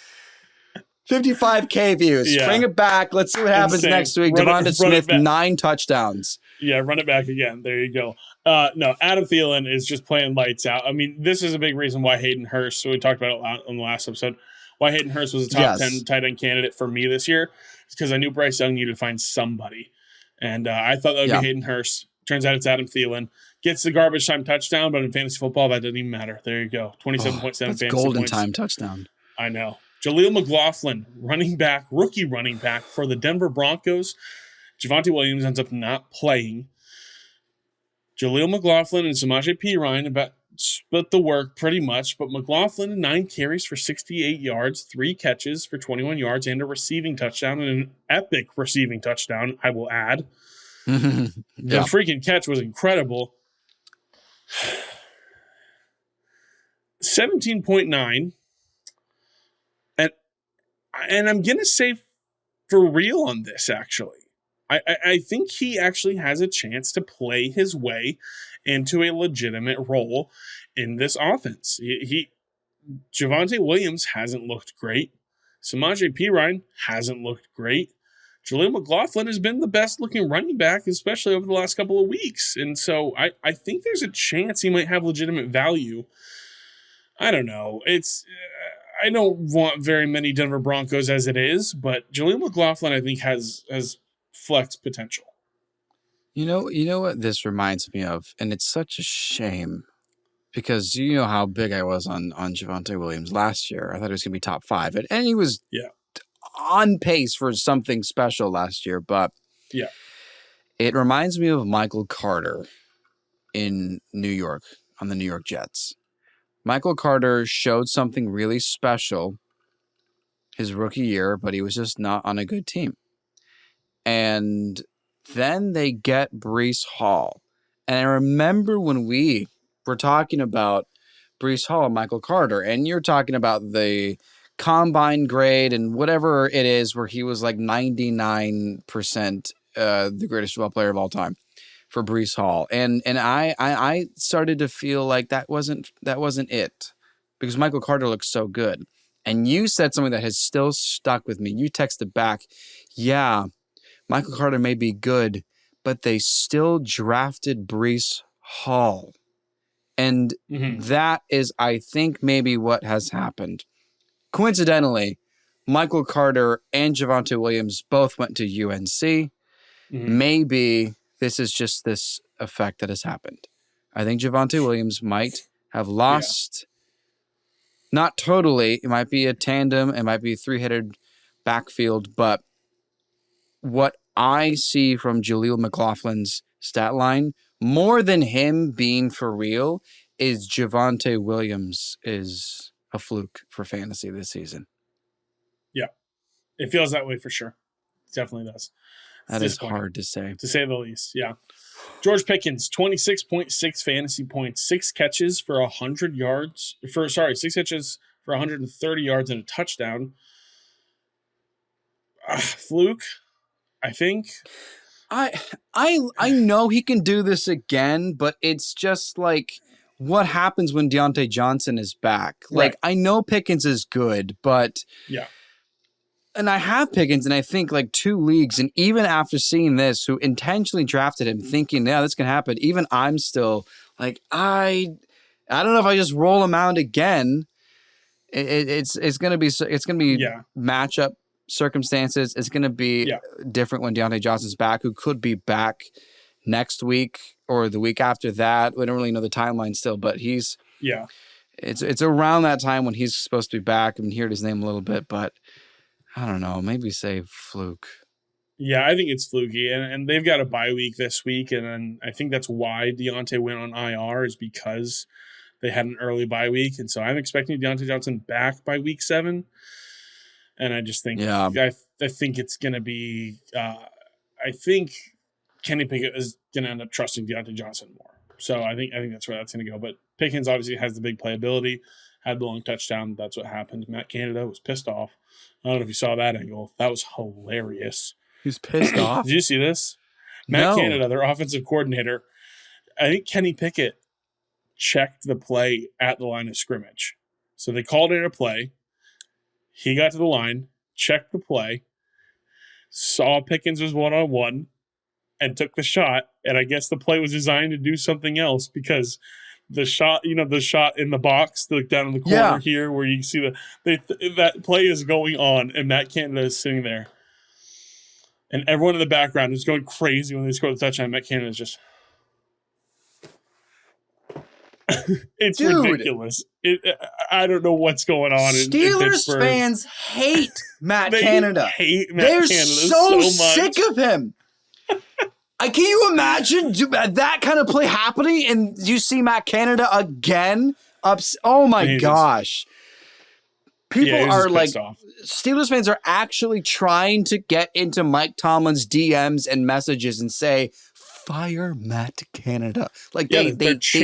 Speaker 2: 55K views. Yeah. Bring it back. Let's see what happens next week. Devonta Smith, 9 touchdowns.
Speaker 1: Yeah, run it back again. There you go. No, Adam Thielen is just playing lights out. I mean, this is a big reason why Hayden Hurst, so we talked about it on the last episode, why Hayden Hurst was a top 10 tight end candidate for me this year. It's because I knew Bryce Young needed to find somebody. And I thought that would be Hayden Hurst. Turns out it's Adam Thielen. Gets the garbage time touchdown, but in fantasy football, that doesn't even matter. There you go. 27.7 fantasy
Speaker 2: golden
Speaker 1: points.
Speaker 2: Time touchdown.
Speaker 1: I know. Jaleel McLaughlin, rookie running back for the Denver Broncos. Javonte Williams ends up not playing. Jaleel McLaughlin and Samaje Perine about split the work pretty much, but McLaughlin 9 carries for 68 yards, 3 catches for 21 yards, and a receiving touchdown, and an epic receiving touchdown, I will add. The freaking catch was incredible. 17.9. And I'm going to say for real on this, actually. I think he actually has a chance to play his way into a legitimate role in this offense. Javonte Williams hasn't looked great. Samaje Perine hasn't looked great. Jaleel McLaughlin has been the best looking running back, especially over the last couple of weeks. And so I think there's a chance he might have legitimate value. I don't know. I don't want very many Denver Broncos as it is, but Jaleel McLaughlin, I think, has flex potential.
Speaker 2: You know what this reminds me of, and it's such a shame because you know how big I was on Javonte Williams last year. I thought he was going to be top 5, and he was on pace for something special last year. But it reminds me of Michael Carter in New York on the New York Jets. Michael Carter showed something really special his rookie year, but he was just not on a good team. And then they get Breece Hall. And I remember when we were talking about Breece Hall and Michael Carter, and you're talking about the combine grade and whatever it is where he was like 99% the greatest football player of all time for Breece Hall. And I started to feel like that wasn't it, because Michael Carter looks so good. And you said something that has still stuck with me. You texted back, yeah, Michael Carter may be good, but they still drafted Breece Hall. And that is, I think, maybe what has happened. Coincidentally, Michael Carter and Javonte Williams both went to UNC. Maybe this is just this effect that has happened. I think Javonte Williams might have lost, not totally, it might be a tandem, it might be a three-headed backfield, but what I see from Jaleel McLaughlin's stat line, more than him being for real, is Javonte Williams is a fluke for fantasy this season.
Speaker 1: Yeah, it feels that way for sure. It definitely does.
Speaker 2: That is hard to say.
Speaker 1: To say the least, yeah. George Pickens, 26.6 fantasy points, 6 catches for 100 yards. 6 catches for 130 yards and a touchdown. Fluke, I think.
Speaker 2: I know he can do this again, but it's just like what happens when Deontay Johnson is back. Like, I know Pickens is good, but and I have Pickens in, I think, like 2 leagues, and even after seeing this, who intentionally drafted him thinking, yeah, this can happen, even I'm still like, I don't know if I just roll him out again. It's gonna be matchup circumstances. It's gonna be different when Deontay Johnson's back, who could be back next week or the week after that. We don't really know the timeline still, but he's it's around that time when he's supposed to be back. I mean, heard his name a little bit, but I don't know, maybe say Fluke.
Speaker 1: Yeah, I think it's fluky, and they've got a bye week this week, and then I think that's why Deontay went on IR, is because they had an early bye week, and so I'm expecting Deontay Johnson back by week 7, and I just think I think it's going to be I think Kenny Pickett is going to end up trusting Deontay Johnson more, so I think that's where that's going to go. But Pickens obviously has the big playability, had the long touchdown. That's what happened. Matt Canada was pissed off. I don't know if you saw that angle. That was hilarious.
Speaker 2: He's pissed off.
Speaker 1: Did you see this? Matt Canada, their offensive coordinator, I think Kenny Pickett checked the play at the line of scrimmage. So they called in a play. He got to the line, checked the play, saw Pickens was one-on-one, and took the shot. And I guess the play was designed to do something else, because the shot, the shot in the box, down in the corner here, where you can see that play is going on, and Matt Canada is sitting there. And everyone in the background is going crazy when they score the touchdown. Matt Canada is just... it's ridiculous. I don't know what's going on in
Speaker 2: Steelers fans hate Matt Canada.
Speaker 1: They're
Speaker 2: so sick of him. Can you imagine that kind of play happening, and you see Matt Canada again? Oh my gosh. People are like, Steelers fans are actually trying to get into Mike Tomlin's DMs and messages and say, fire Matt Canada. Like they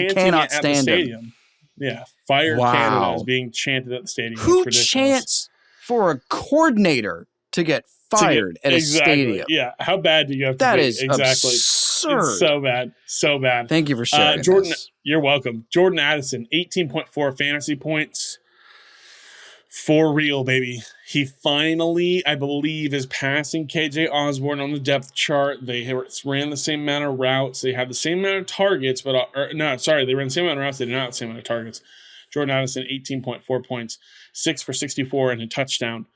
Speaker 2: cannot stand him.
Speaker 1: Yeah, fire Canada is being chanted at the stadium.
Speaker 2: Who chants for a coordinator to get fired at a stadium?
Speaker 1: Yeah, how bad do you have to be?
Speaker 2: That is absurd.
Speaker 1: It's so bad. So bad.
Speaker 2: Thank you for sharing
Speaker 1: Jordan,
Speaker 2: this.
Speaker 1: You're welcome. Jordan Addison, 18.4 fantasy points. For real, baby. He finally, I believe, is passing KJ Osborne on the depth chart. They ran the same amount of routes. They had the same amount of targets, they ran the same amount of routes. They did not have the same amount of targets. Jordan Addison, 18.4 points, 6 for 64 and a touchdown.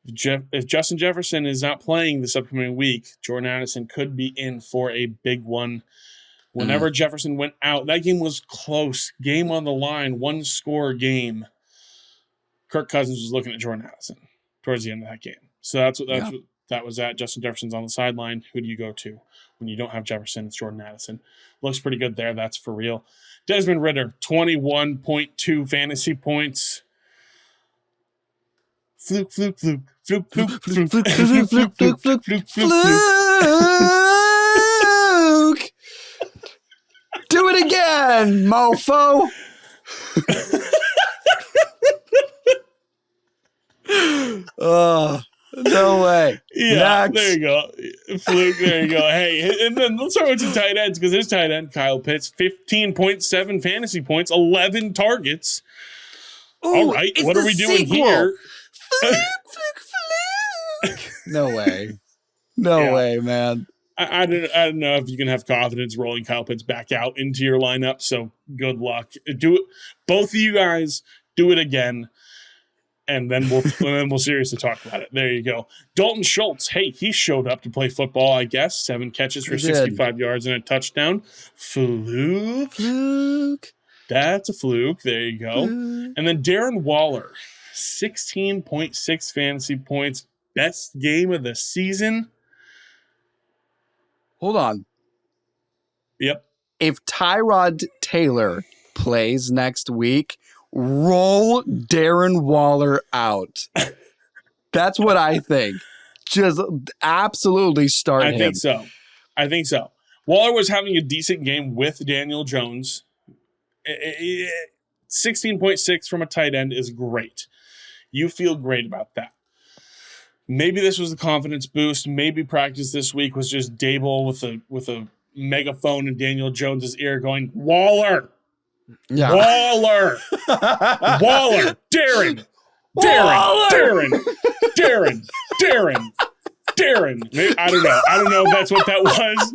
Speaker 1: If Justin Jefferson is not playing this upcoming week, Jordan Addison could be in for a big one. Whenever Jefferson went out, that game was close. Game on the line, 1-score game. Kirk Cousins was looking at Jordan Addison towards the end of that game. So that was at. Justin Jefferson's on the sideline. Who do you go to when you don't have Jefferson? It's Jordan Addison. Looks pretty good there. That's for real. Desmond Ridder, 21.2 fantasy points. Fluke, fluke, fluke, fluke,
Speaker 2: Fluke,
Speaker 1: fluke,
Speaker 2: fluke,
Speaker 1: fluke,
Speaker 2: fluke, fluke, fluke, fluke, fluke,
Speaker 1: fluke,
Speaker 2: Fluke. Do it again, mofo. Oh, no way.
Speaker 1: Yeah,
Speaker 2: Next.
Speaker 1: there you go. Fluke, there you go. Hey, and then let's start with some tight ends because his tight end, Kyle Pitts, 15.7 fantasy points, 11 targets.
Speaker 2: Ooh,
Speaker 1: all right, what are we doing here?
Speaker 2: Fluke, No way. No way, man.
Speaker 1: I don't know if you can have confidence rolling Kyle Pitts back out into your lineup, so good luck. Do it. Both of you guys do it again. And then we'll seriously talk about it. There you go. Dalton Schultz. Hey, he showed up to play football, I guess. 7 catches for 65 yards and a touchdown. Fluke. That's a fluke. There you go. And then Darren Waller. 16.6 fantasy points. Best game of the season.
Speaker 2: Hold on.
Speaker 1: Yep.
Speaker 2: If Tyrod Taylor plays next week, roll Darren Waller out. That's what I think. Just absolutely start him.
Speaker 1: I think so. Waller was having a decent game with Daniel Jones. 16.6 from a tight end is great. You feel great about that. Maybe this was the confidence boost. Maybe practice this week was just Dable with a megaphone in Daniel Jones's ear going, Waller!
Speaker 2: Yeah.
Speaker 1: Waller! Waller! Darren! Maybe, I don't know. I don't know if that's what that was.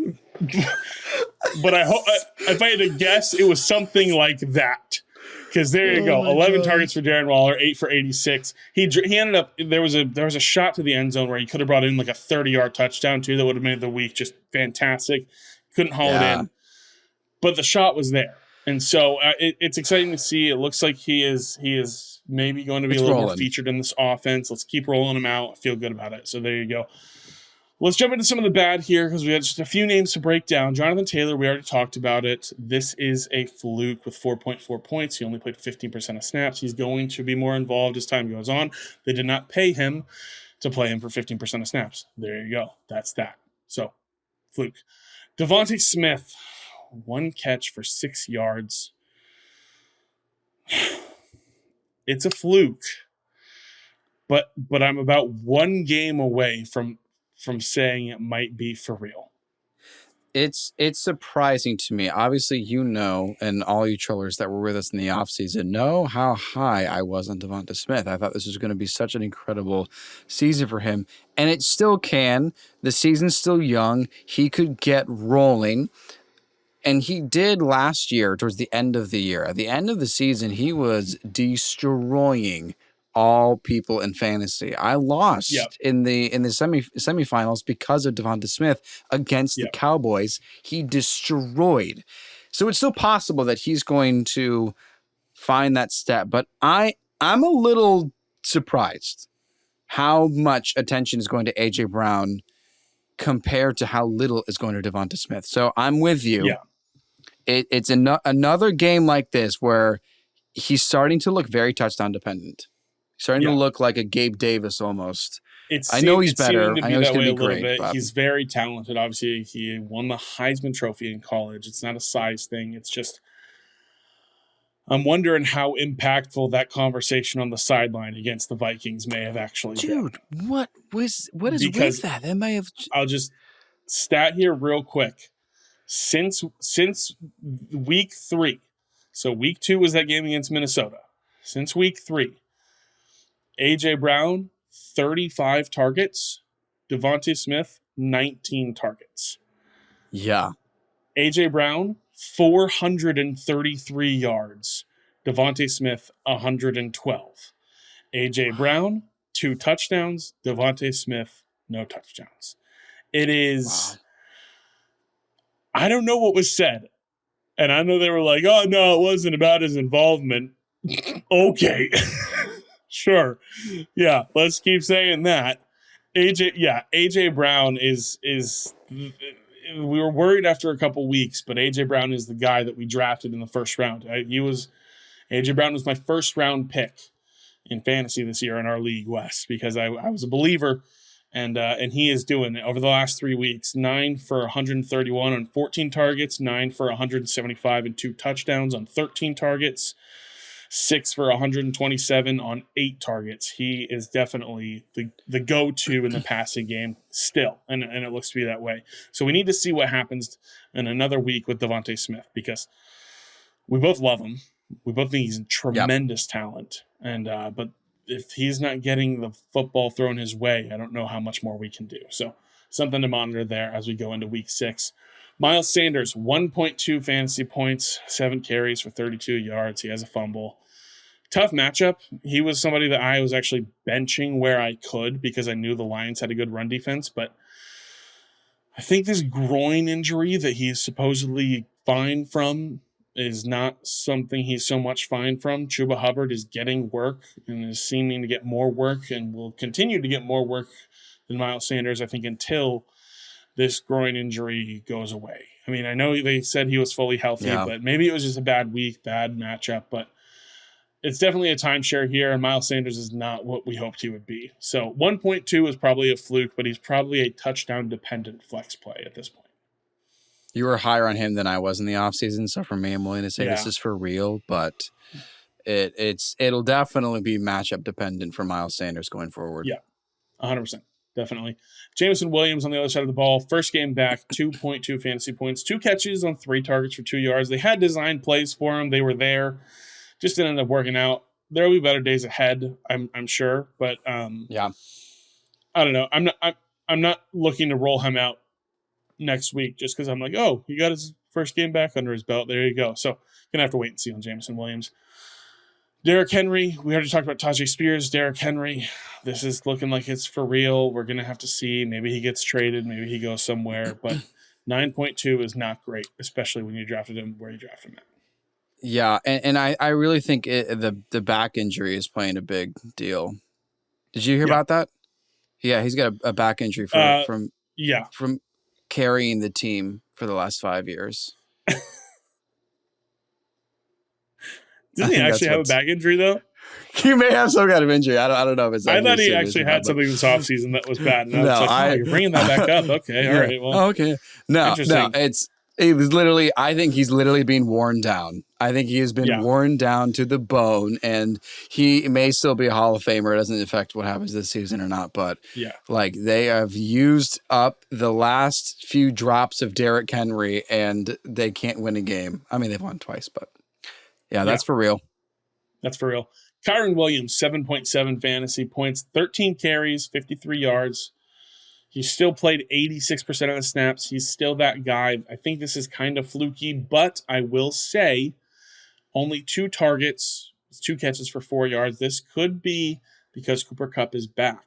Speaker 1: But I hope, if I had to guess, it was something like that. Because there you go, 11 targets for Darren Waller, 8 for 86. He ended up, there was a shot to the end zone where he could have brought in like a 30-yard touchdown too that would have made the week just fantastic. Couldn't haul it in, but the shot was there, and so it's exciting to see. It looks like he is maybe going to be a little more featured in this offense. Let's keep rolling him out. I feel good about it. So there you go. Let's jump into some of the bad here because we had just a few names to break down. Jonathan Taylor, we already talked about it. This is a fluke with 4.4 points. He only played 15% of snaps. He's going to be more involved as time goes on. They did not pay him to play him for 15% of snaps. There you go. That's that. So, fluke. Devontae Smith, 1 catch for 6 yards. It's a fluke. But I'm about 1 game away from saying it might be for real.
Speaker 2: It's surprising to me. Obviously, and all you trollers that were with us in the offseason know how high I was on Devonta Smith. I thought this was going to be such an incredible season for him. And it still can. The season's still young. He could get rolling. And he did last year towards the end of the year. At the end of the season, he was destroying all people in fantasy. I lost in the semifinals because of Devonta Smith against the Cowboys. He destroyed. So it's still possible that he's going to find that step. But I'm a little surprised how much attention is going to AJ Brown compared to how little is going to Devonta Smith. So I'm with you.
Speaker 1: Yeah.
Speaker 2: It's another game like this where he's starting to look very touchdown dependent. Starting to look like a Gabe Davis almost. I know he's better. I know he's going to be great. But
Speaker 1: he's very talented. Obviously, he won the Heisman Trophy in college. It's not a size thing. It's just I'm wondering how impactful that conversation on the sideline against the Vikings may have actually been.
Speaker 2: Dude, what is with that? That may have.
Speaker 1: I'll just stat here real quick. Since week 3, so week 2 was that game against Minnesota. Since week 3. AJ Brown, 35 targets. Devontae Smith, 19 targets.
Speaker 2: Yeah.
Speaker 1: AJ Brown, 433 yards. Devontae Smith, 112. AJ Brown, 2 touchdowns. Devontae Smith, no touchdowns. It is... Wow. I don't know what was said. And I know they were like, oh, no, it wasn't about his involvement. Okay. Sure. Yeah, let's keep saying that. AJ Brown is we were worried after a couple weeks, but AJ Brown is the guy that we drafted in the first round. AJ Brown was my first round pick in fantasy this year in our league, Wes, because I was a believer, and he is doing it over the last 3 weeks. 9 for 131 on 14 targets, 9 for 175 and 2 touchdowns on 13 targets, 6 for 127 on 8 targets. He is definitely the go-to in the passing game still, and it looks to be that way. So we need to see what happens in another week with Devontae Smith, because we both love him. We both think he's a tremendous talent, and but if he's not getting the football thrown his way, I don't know how much more we can do. So something to monitor there as we go into week 6. Miles Sanders, 1.2 fantasy points, 7 carries for 32 yards. He has a fumble. Tough matchup. He was somebody that I was actually benching where I could because I knew the Lions had a good run defense, but I think this groin injury that he's supposedly fine from is not something he's so much fine from. Chuba Hubbard is getting work and is seeming to get more work and will continue to get more work than Miles Sanders, I think, until this groin injury goes away. I mean, I know they said he was fully healthy, but maybe it was just a bad week, bad matchup, but it's definitely a timeshare here, and Miles Sanders is not what we hoped he would be. So 1.2 is probably a fluke, but he's probably a touchdown-dependent flex play at this point.
Speaker 2: You were higher on him than I was in the offseason, so for me, I'm willing to say this is for real, but it'll definitely be matchup dependent for Miles Sanders going forward.
Speaker 1: Yeah, 100%. Definitely. Jameson Williams on the other side of the ball. First game back, 2.2 fantasy points, 2 catches on 3 targets for 2 yards. They had designed plays for him. They were there. Just didn't end up working out. There will be better days ahead, I'm sure. But I don't know. I'm not looking to roll him out next week just because I'm like, oh, he got his first game back under his belt. There you go. So gonna have to wait and see on Jameson Williams. Derrick Henry, we already talked about Tajay Spears. Derrick Henry, this is looking like it's for real. We're gonna have to see. Maybe he gets traded. Maybe he goes somewhere. But 9.2 is not great, especially when you drafted him where you drafted him at.
Speaker 2: Yeah, and I really think the back injury is playing a big deal. Did you hear about that? Yeah, he's got a back injury from carrying the team for the last 5 years.
Speaker 1: Doesn't he actually have a back injury though?
Speaker 2: He may have some kind of injury. I don't know if it's.
Speaker 1: I thought he actually had something this offseason that was bad. And I was like, oh, you're bringing that back up. Okay, all right. Well,
Speaker 2: okay. No, it's literally. I think he's literally being worn down. I think he has been worn down to the bone, and he may still be a Hall of Famer. It doesn't affect what happens this season or not, but like they have used up the last few drops of Derrick Henry, and they can't win a game. I mean, they've won twice, but that's for real.
Speaker 1: That's for real. Kyren Williams, 7.7 fantasy points, 13 carries, 53 yards. He still played 86% of the snaps. He's still that guy. I think this is kind of fluky, but I will say only 2 targets, 2 catches for 4 yards. This could be because Puka-Kupp is back.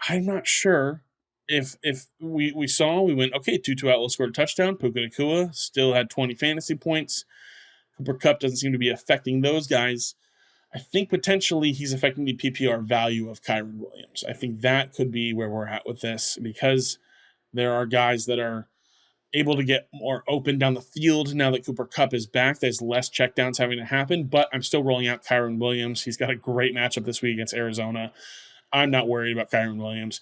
Speaker 1: I'm not sure if we went, okay, Tutu Atwell scored a touchdown. Puka-Kupp still had 20 fantasy points. Puka-Kupp doesn't seem to be affecting those guys. I think potentially he's affecting the PPR value of Kyren Williams. I think that could be where we're at with this because there are guys that are able to get more open down the field now that Puka-Kupp is back. There's less checkdowns having to happen, but I'm still rolling out Kyren Williams. He's got a great matchup this week against Arizona. I'm not worried about Kyren Williams.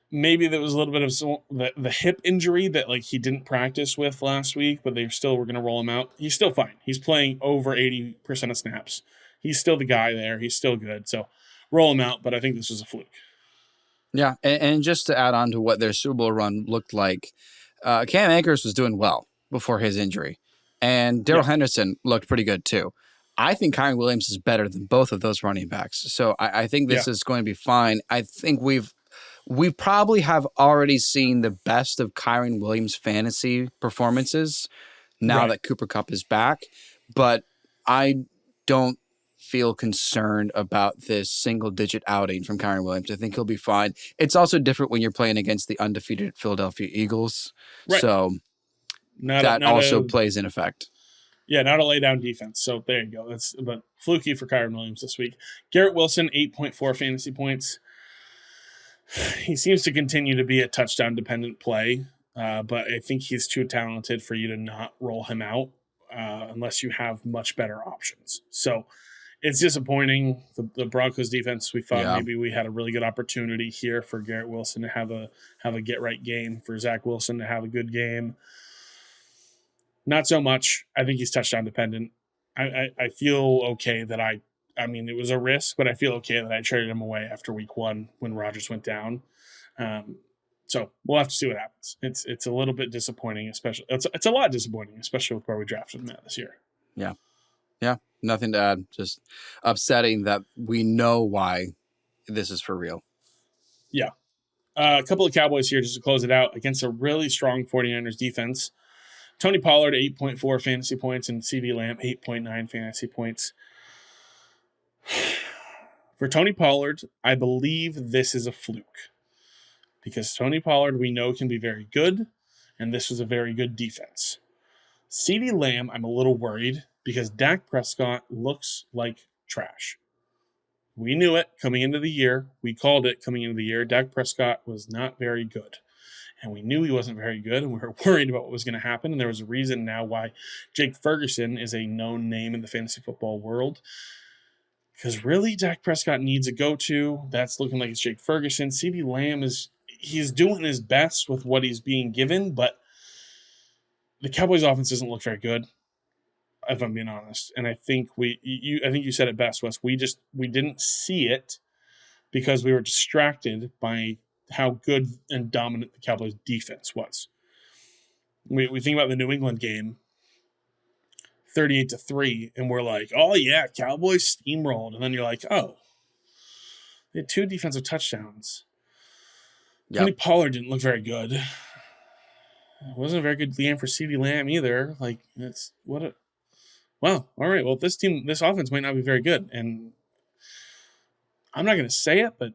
Speaker 1: Maybe there was a little bit of the hip injury that like he didn't practice with last week, but they still were going to roll him out. He's still fine. He's playing over 80% of snaps. He's still the guy there. He's still good. So roll him out, but I think this was a fluke.
Speaker 2: Yeah, and just to add on to what their Super Bowl run looked like, Cam Akers was doing well before his injury, and Darrell Henderson looked pretty good too. I think Kyren Williams is better than both of those running backs. So I think this is going to be fine. I think we probably have already seen the best of Kyren Williams' fantasy performances now that Puka-Kupp is back, but I don't feel concerned about this single-digit outing from Kyren Williams. I think he'll be fine. It's also different when you're playing against the undefeated Philadelphia Eagles. Right. So that also plays in effect.
Speaker 1: Yeah, not a lay-down defense. So there you go. But fluky for Kyren Williams this week. Garrett Wilson, 8.4 fantasy points. He seems to continue to be a touchdown-dependent play, but I think he's too talented for you to not roll him out unless you have much better options. So it's disappointing. The Broncos defense, we thought maybe we had a really good opportunity here for Garrett Wilson to have a get right game, for Zach Wilson to have a good game. Not so much. I think he's touchdown dependent. I feel okay that I mean, it was a risk, but I feel okay that I traded him away after week 1 when Rodgers went down. So we'll have to see what happens. It's a little bit disappointing, especially it's a lot disappointing, especially with where we drafted him at this year.
Speaker 2: Yeah. Yeah. Nothing to add. Just upsetting that we know why this is for real.
Speaker 1: Yeah. A couple of Cowboys here just to close it out against a really strong 49ers defense. Tony Pollard, 8.4 fantasy points, and CeeDee Lamb, 8.9 fantasy points. For Tony Pollard, I believe this is a fluke. Because Tony Pollard, we know, can be very good, and this was a very good defense. CeeDee Lamb, I'm a little worried, because Dak Prescott looks like trash. We knew it coming into the year. We called it coming into the year. Dak Prescott was not very good. And we knew he wasn't very good, and we were worried about what was going to happen. And there was a reason now why Jake Ferguson is a known name in the fantasy football world. Because really, Dak Prescott needs a go-to. That's looking like it's Jake Ferguson. CeeDee Lamb he's doing his best with what he's being given, but the Cowboys' offense doesn't look very good, if I'm being honest. And I think you said it best, Wes. We didn't see it because we were distracted by how good and dominant the Cowboys defense was. We think about the New England game, 38-3, and we're like, oh yeah, Cowboys steamrolled. And then you're like, oh, they had 2 defensive touchdowns. Yep. Tony Pollard didn't look very good. It wasn't a very good game for CeeDee Lamb either. Like, all right. Well, this offense might not be very good. And I'm not going to say it, but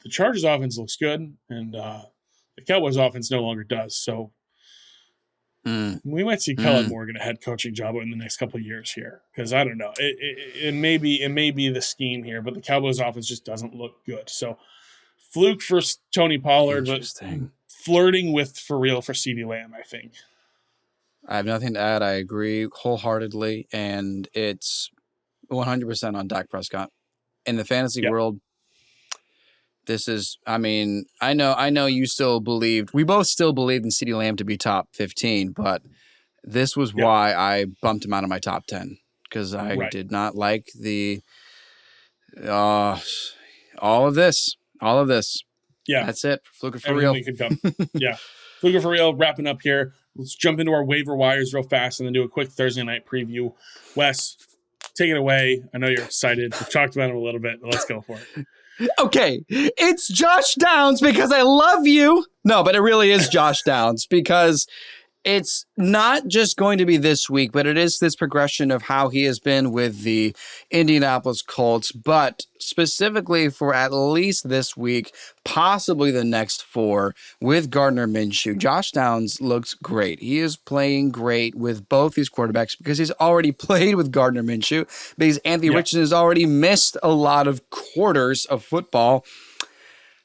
Speaker 1: the Chargers offense looks good, and the Cowboys offense no longer does. So we might see Kellen Moore get a head coaching job in the next couple of years here, because I don't know. It may be the scheme here, but the Cowboys offense just doesn't look good. So fluke for Tony Pollard, but flirting with for real for CeeDee Lamb, I think.
Speaker 2: I have nothing to add. I agree wholeheartedly, and it's 100% on Dak Prescott. In the fantasy world, this is, I mean, I know you still believed, we both still believed in CeeDee Lamb to be top 15, but this was why I bumped him out of my top 10, because I did not like all of this. Yeah. That's it. Fluke for real.
Speaker 1: Could come. Yeah. Fluke for real. Wrapping up here. Let's jump into our waiver wires real fast and then do a quick Thursday night preview. Wes, take it away. I know you're excited. We've talked about him a little bit, but let's go for it.
Speaker 2: Okay, it's Josh Downs because I love you. No, but it really is Josh Downs because it's not just going to be this week, but it is this progression of how he has been with the Indianapolis Colts, but specifically for at least this week, possibly the next 4 with Gardner Minshew. Josh Downs looks great. He is playing great with both these quarterbacks because he's already played with Gardner Minshew, because Anthony Richardson has already missed a lot of quarters of football.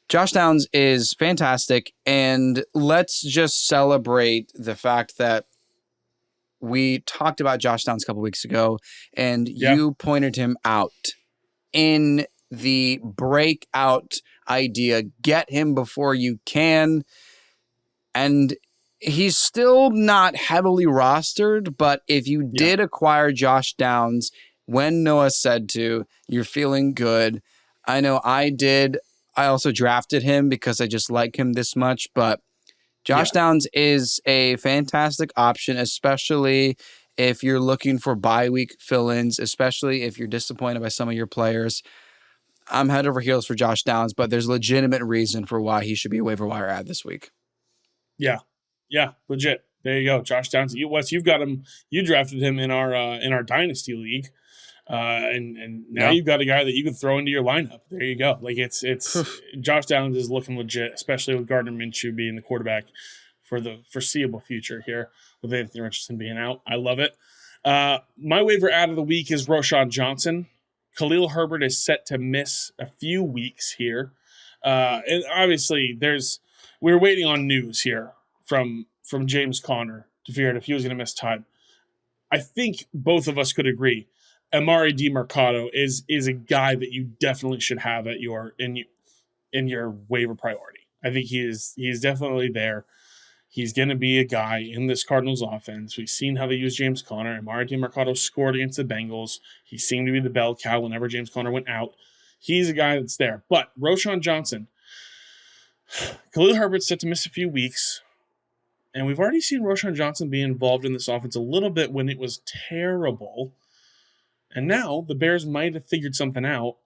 Speaker 2: Josh Downs is fantastic, and let's just celebrate the fact that we talked about Josh Downs a couple weeks ago, and you pointed him out in the breakout idea. Get him before you can, and he's still not heavily rostered, but if you did acquire Josh Downs when Noah said to, you're feeling good. I know I did. I also drafted him because I just like him this much, but Josh Downs is a fantastic option, especially if you're looking for bye week fill-ins, especially if you're disappointed by some of your players. I'm head over heels for Josh Downs, but there's legitimate reason for why he should be a waiver wire ad this week.
Speaker 1: Yeah, legit. There you go, Josh Downs. Wes, you've got him. You drafted him in our dynasty league. And now you've got a guy that you can throw into your lineup. There you go. Like it's Josh Downs is looking legit, especially with Gardner Minshew being the quarterback for the foreseeable future here with Anthony Richardson being out. I love it. My waiver ad of the week is Roshan Johnson. Khalil Herbert is set to miss a few weeks here. And obviously we're waiting on news here from James Conner to figure out if he was going to miss time. I think both of us could agree Amari DiMercato is a guy that you definitely should have at your in your waiver priority. I think he's definitely there. He's going to be a guy in this Cardinals offense. We've seen how they use James Conner. Amari DiMercato scored against the Bengals. He seemed to be the bell cow whenever James Conner went out. He's a guy that's there. But Roschon Johnson, Khalil Herbert's set to miss a few weeks. And we've already seen Roschon Johnson be involved in this offense a little bit when it was terrible. And now the Bears might have figured something out.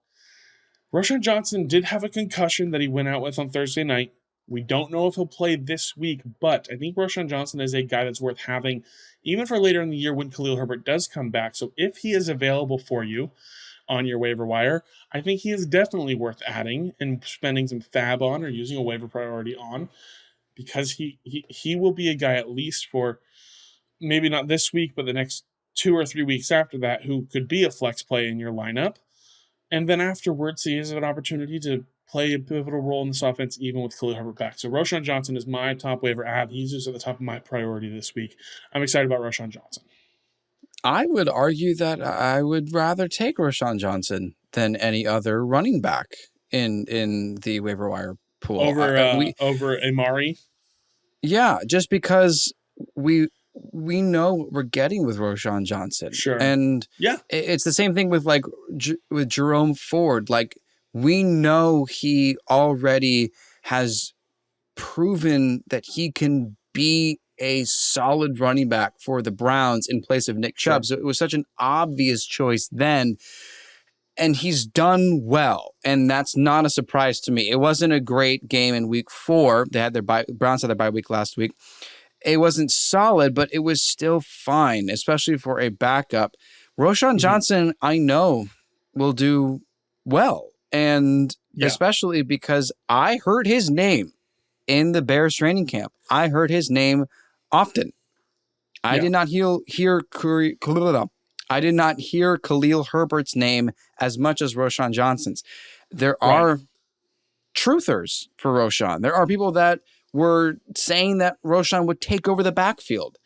Speaker 1: Roschon Johnson did have a concussion that he went out with on Thursday night. We don't know if he'll play this week, but I think Roschon Johnson is a guy that's worth having, even for later in the year when Khalil Herbert does come back. So if he is available for you on your waiver wire, I think he is definitely worth adding and spending some fab on or using a waiver priority on, because he will be a guy at least for maybe not this week, but the next 2 or 3 weeks after that, who could be a flex play in your lineup. And then afterwards, he has an opportunity to play a pivotal role in this offense, even with Khalil Herbert back. So Roschon Johnson is my top waiver add. He's just at the top of my priority this week. I'm excited about Roschon Johnson.
Speaker 2: I would argue that I would rather take Roschon Johnson than any other running back in the waiver wire pool.
Speaker 1: Over Amari?
Speaker 2: Yeah, just because we know what we're getting with Roschon Johnson.
Speaker 1: Sure.
Speaker 2: And
Speaker 1: yeah,
Speaker 2: it's the same thing with with Jerome Ford. Like, we know he already has proven that he can be a solid running back for the Browns in place of Nick Chubb. So it was such an obvious choice then. And he's done well, and that's not a surprise to me. It wasn't a great game in week 4. They had Browns had their bye week last week. It wasn't solid, but it was still fine, especially for a backup. Roschon Johnson, I know, will do well, and especially because I heard his name in the Bears training camp. I heard his name often. I did not hear Khalil Herbert's name as much as Roschon Johnson's. There are truthers for Roschon. There are people that were saying that Roschon would take over the backfield.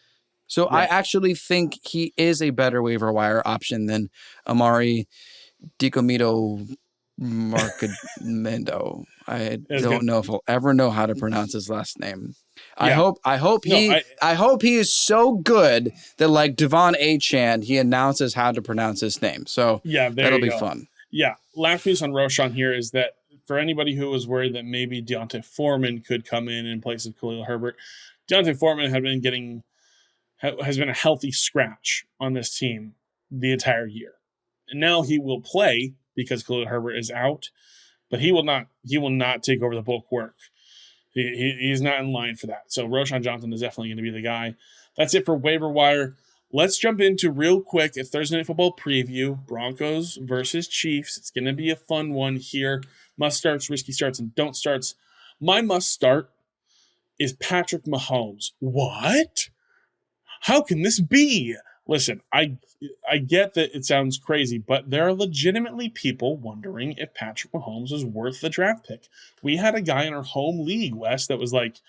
Speaker 2: So I actually think he is a better waiver wire option than Amari DiComito Marcamendo. I don't know if I'll ever know how to pronounce his last name. I hope he is so good that, like Devon Achane, he announces how to pronounce his name. So that'll be fun.
Speaker 1: Yeah. Last piece on Roschon here is that for anybody who was worried that maybe D'Onta Foreman could come in place of Khalil Herbert, D'Onta Foreman has been a healthy scratch on this team the entire year. And now he will play because Khalil Herbert is out, but he will not take over the bulk work. He's not in line for that. So Roschon Johnson is definitely going to be the guy. That's it for waiver wire. Let's jump into real quick a Thursday Night Football preview. Broncos versus Chiefs. It's going to be a fun one here. Must starts, risky starts, and don't starts. My must start is Patrick Mahomes. What? How can this be? Listen, I get that it sounds crazy, but there are legitimately people wondering if Patrick Mahomes is worth the draft pick. We had a guy in our home league, Wes, that was like,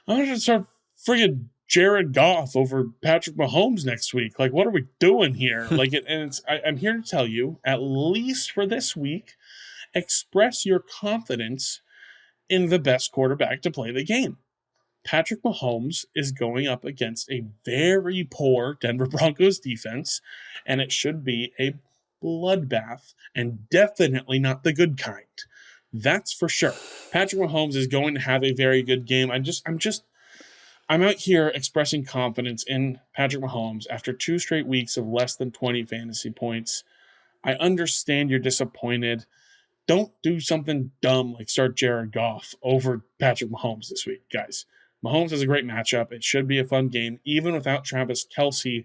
Speaker 1: I'm going to start friggin' Jared Goff over Patrick Mahomes next week. Like, what are we doing here? I'm here to tell you, at least for this week, express your confidence in the best quarterback to play the game. Patrick Mahomes is going up against a very poor Denver Broncos defense, and it should be a bloodbath, and definitely not the good kind. That's for sure. Patrick Mahomes is going to have a very good game. I'm out here expressing confidence in Patrick Mahomes after 2 straight weeks of less than 20 fantasy points. I understand you're disappointed. Don't do something dumb like start Jared Goff over Patrick Mahomes this week, guys. Mahomes has a great matchup. It should be a fun game. Even without Travis Kelce,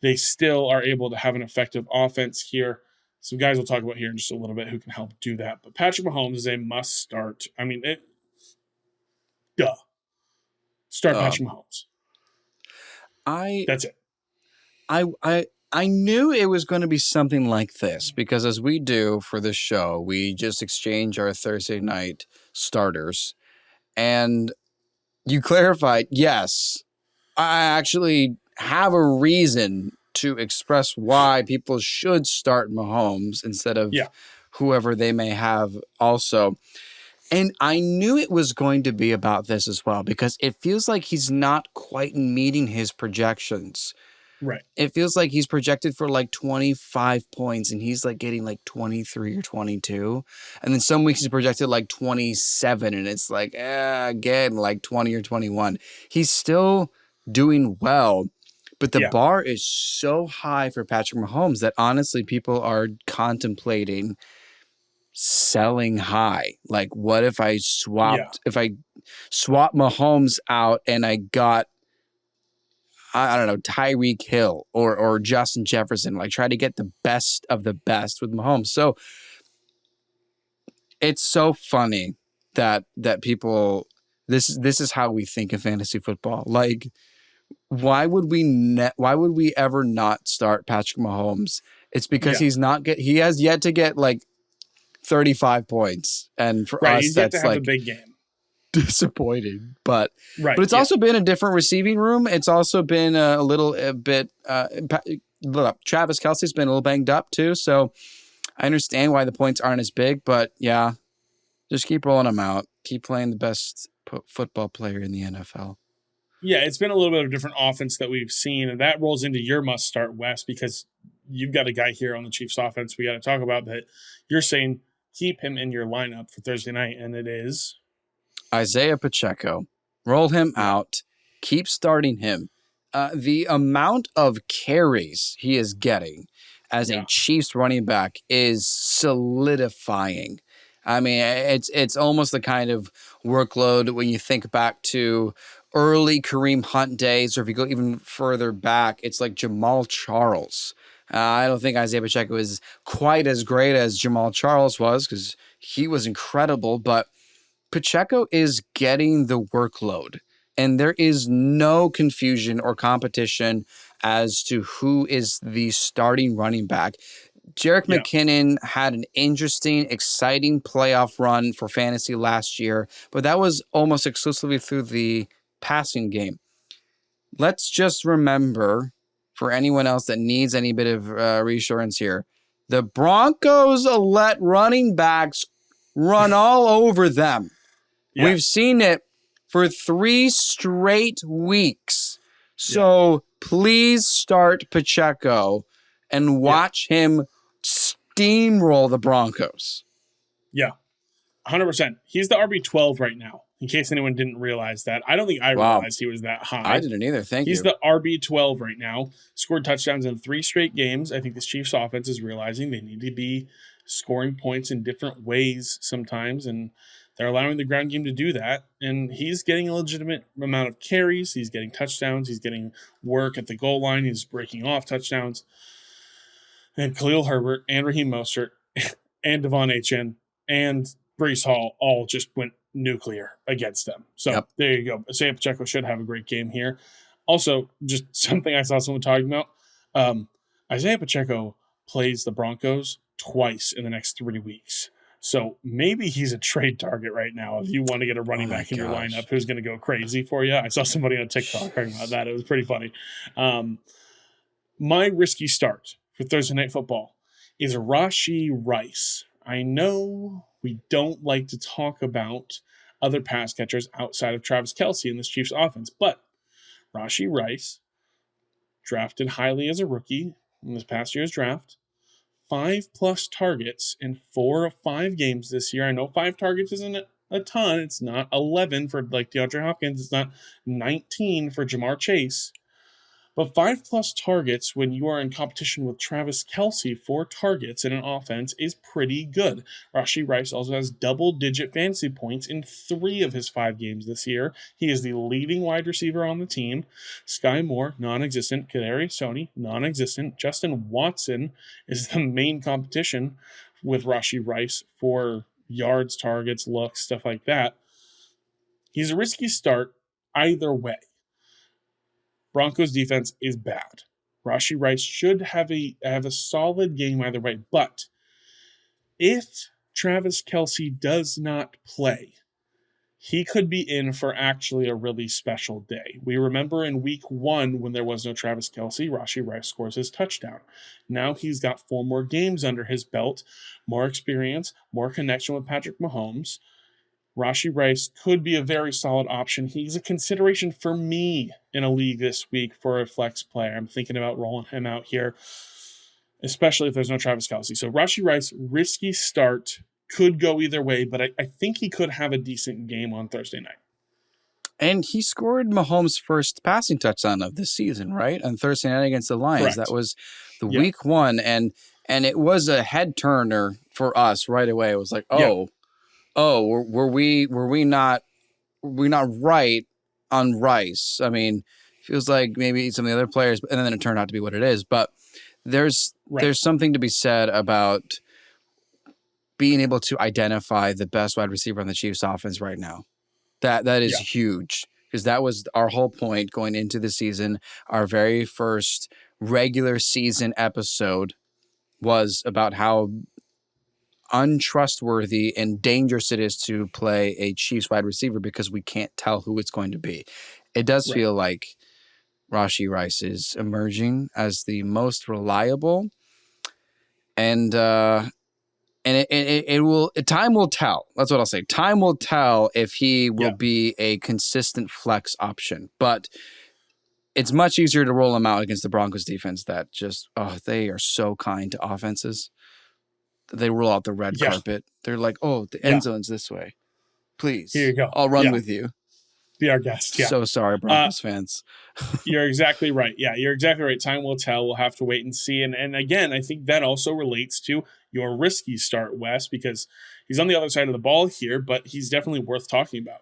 Speaker 1: they still are able to have an effective offense here. Some guys we'll talk about here in just a little bit who can help do that. But Patrick Mahomes is a must start. I mean, start Patrick Mahomes. That's it.
Speaker 2: I knew it was going to be something like this because as we do for this show, we just exchange our Thursday night starters. And you clarified, yes, I actually have a reason to express why people should start Mahomes instead of whoever they may have also. And I knew it was going to be about this as well, because it feels like he's not quite meeting his projections.
Speaker 1: Right.
Speaker 2: It feels like he's projected for like 25 points and he's like getting like 23 or 22. And then some weeks he's projected like 27 and it's like, again, like 20 or 21. He's still doing well, but the bar is so high for Patrick Mahomes that honestly people are contemplating selling high. Like, what if I swapped Mahomes out and I got, I don't know, Tyreek Hill or Justin Jefferson, like try to get the best of the best with Mahomes. So it's so funny that people, this is how we think of fantasy football. Like, why would we ever not start Patrick Mahomes? It's because he has yet to get like 35 points. And for us,
Speaker 1: he's
Speaker 2: that's
Speaker 1: yet to have
Speaker 2: like
Speaker 1: a big game.
Speaker 2: Disappointing, but it's also been a different receiving room. It's also been a bit. Travis Kelce's been a little banged up too, so I understand why the points aren't as big. But just keep rolling them out. Keep playing the best football player in the NFL.
Speaker 1: Yeah, it's been a little bit of a different offense that we've seen, and that rolls into your must start, Wes, because you've got a guy here on the Chiefs offense we got to talk about that you're saying keep him in your lineup for Thursday night, and it is
Speaker 2: Isaiah Pacheco. Roll him out. Keep starting him. The amount of carries he is getting as a Chiefs running back is solidifying. I mean, it's almost the kind of workload when you think back to early Kareem Hunt days, or if you go even further back, it's like Jamal Charles. I don't think Isaiah Pacheco is quite as great as Jamal Charles was because he was incredible, but Pacheco is getting the workload, and there is no confusion or competition as to who is the starting running back. Jerick McKinnon had an interesting, exciting playoff run for fantasy last year, but that was almost exclusively through the passing game. Let's just remember, for anyone else that needs any bit of reassurance here, the Broncos let running backs run all over them. Yeah. We've seen it for 3 straight weeks. So please start Pacheco and watch him steamroll the Broncos.
Speaker 1: Yeah, 100%. He's the RB12 right now, in case anyone didn't realize that. I don't think I realized he was that high.
Speaker 2: I didn't either.
Speaker 1: He's the RB12 right now. Scored touchdowns in 3 straight games. I think this Chiefs offense is realizing they need to be scoring points in different ways sometimes, and they're allowing the ground game to do that. And he's getting a legitimate amount of carries. He's getting touchdowns. He's getting work at the goal line. He's breaking off touchdowns. And Khalil Herbert and Raheem Mostert and Devon Achane and Breece Hall all just went nuclear against them. So there you go. Isaiah Pacheco should have a great game here. Also, just something I saw someone talking about. Isaiah Pacheco plays the Broncos twice in the next 3 weeks. So maybe he's a trade target right now if you want to get a running back in your lineup who's going to go crazy for you. I saw somebody on TikTok talking about that. It was pretty funny. My risky start for Thursday Night Football is Rashee Rice. I know we don't like to talk about other pass catchers outside of Travis Kelce in this Chiefs offense, but Rashee Rice, drafted highly as a rookie in this past year's draft, 5+ targets in 4 of 5 games this year. I know 5 targets isn't a ton. It's not 11 for like DeAndre Hopkins. It's not 19 for Jamar Chase. But 5+ targets when you are in competition with Travis Kelce, 4 targets in an offense is pretty good. Rashee Rice also has double-digit fantasy points in 3 of his 5 games this year. He is the leading wide receiver on the team. Sky Moore, non-existent. Kadarius Toney, non-existent. Justin Watson is the main competition with Rashee Rice for yards, targets, looks, stuff like that. He's a risky start either way. Broncos defense is bad. Rashee Rice should have a solid game either way. But if Travis Kelce does not play, he could be in for actually a really special day. We remember in week 1 when there was no Travis Kelce, Rashee Rice scores his touchdown. Now he's got 4 more games under his belt, more experience, more connection with Patrick Mahomes. Rashee Rice could be a very solid option. He's a consideration for me in a league this week for a flex player. I'm thinking about rolling him out here, especially if there's no Travis Kelce. So Rashee Rice, risky start. Could go either way, but I think he could have a decent game on Thursday night.
Speaker 2: And he scored Mahomes' first passing touchdown of this season, right? On Thursday night against the Lions.
Speaker 1: Correct.
Speaker 2: That was the week 1. And it was a head turner for us right away. It was like, were we not right on Rice? I mean, feels like maybe some of the other players, and then it turned out to be what it is. But there's something to be said about being able to identify the best wide receiver on the Chiefs offense right now. That is huge, because that was our whole point going into the season. Our very first regular season episode was about how untrustworthy and dangerous it is to play a Chiefs wide receiver because we can't tell who it's going to be. It does feel like Rashee Rice is emerging as the most reliable, and it will. Time will tell. That's what I'll say. Time will tell if he will be a consistent flex option. But it's much easier to roll him out against the Broncos defense that just they are so kind to offenses. They roll out the red carpet. They're like, the end zone's this way. Please,
Speaker 1: here you go.
Speaker 2: I'll run with you.
Speaker 1: Be our guest. Yeah.
Speaker 2: So sorry, Broncos fans.
Speaker 1: You're exactly right. Yeah, you're exactly right. Time will tell. We'll have to wait and see. And again, I think that also relates to your risky start, Wes, because he's on the other side of the ball here, but he's definitely worth talking about.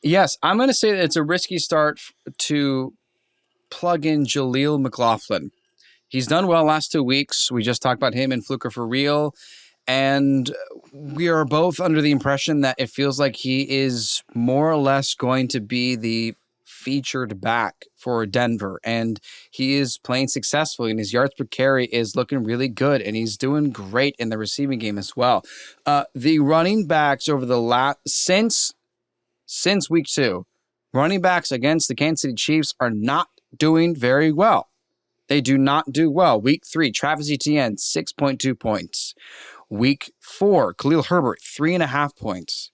Speaker 2: Yes, I'm going to say that it's a risky start to plug in Jaleel McLaughlin. He's done well last 2 weeks. We just talked about him and Fluke for real. And we are both under the impression that it feels like he is more or less going to be the featured back for Denver. And he is playing successfully, and his yards per carry is looking really good, and he's doing great in the receiving game as well. The running backs over the since week 2, running backs against the Kansas City Chiefs are not doing very well. They do not do well. Week 3, Travis Etienne, 6.2 points. Week 4, Khalil Herbert, 3.5 points.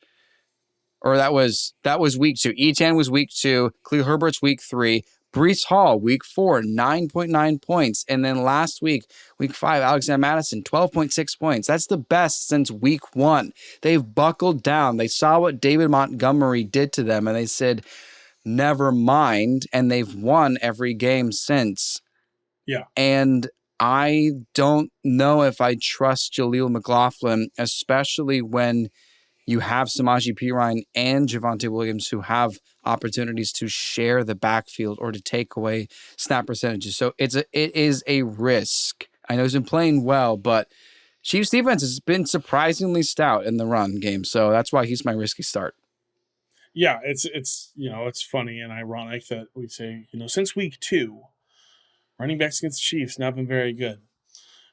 Speaker 2: Or that was week 2. Etienne was week 2. Khalil Herbert's week 3. Breece Hall, week 4, 9.9 points. And then last week, week 5, Alexander Mattison, 12.6 points. That's the best since week 1. They've buckled down. They saw what David Montgomery did to them, and they said, never mind. And they've won every game since.
Speaker 1: Yeah.
Speaker 2: And I don't know if I trust Jaleel McLaughlin, especially when you have Samaje Perine and Javonte Williams who have opportunities to share the backfield or to take away snap percentages. So it is a risk. I know he's been playing well, but Chiefs defense has been surprisingly stout in the run game. So that's why he's my risky start.
Speaker 1: Yeah, it's it's funny and ironic that we say, since week 2, running backs against the Chiefs not been very good.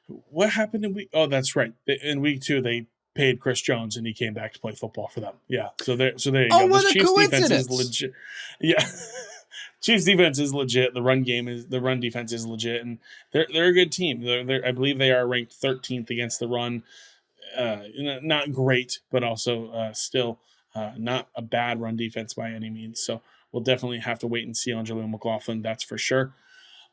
Speaker 1: What happened in week? Oh, that's right. In week 2, they paid Chris Jones and he came back to play football for them. Yeah. So there you go.
Speaker 2: What
Speaker 1: This
Speaker 2: a
Speaker 1: Chiefs
Speaker 2: coincidence.
Speaker 1: defense is legit. Yeah. Chiefs defense is legit. The run defense is legit, and they're a good team. I believe they are ranked 13th against the run. Not great, but also still not a bad run defense by any means. So we'll definitely have to wait and see on Jaleel McLaughlin. That's for sure.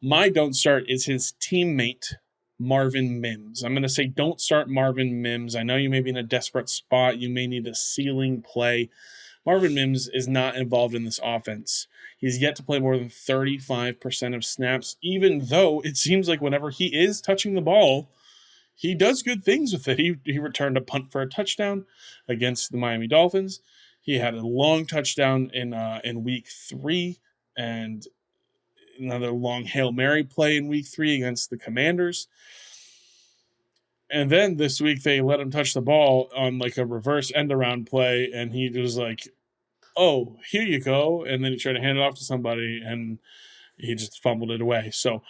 Speaker 1: My don't start is his teammate, Marvin Mims. I'm going to say don't start Marvin Mims. I know you may be in a desperate spot. You may need a ceiling play. Marvin Mims is not involved in this offense. He's yet to play more than 35% of snaps, even though it seems like whenever he is touching the ball, he does good things with it. He returned a punt for a touchdown against the Miami Dolphins. He had a long touchdown in week 3 and another long Hail Mary play in week 3 against the Commanders. And then this week they let him touch the ball on like a reverse end around play, and he was like, oh, here you go. And then he tried to hand it off to somebody and he just fumbled it away. So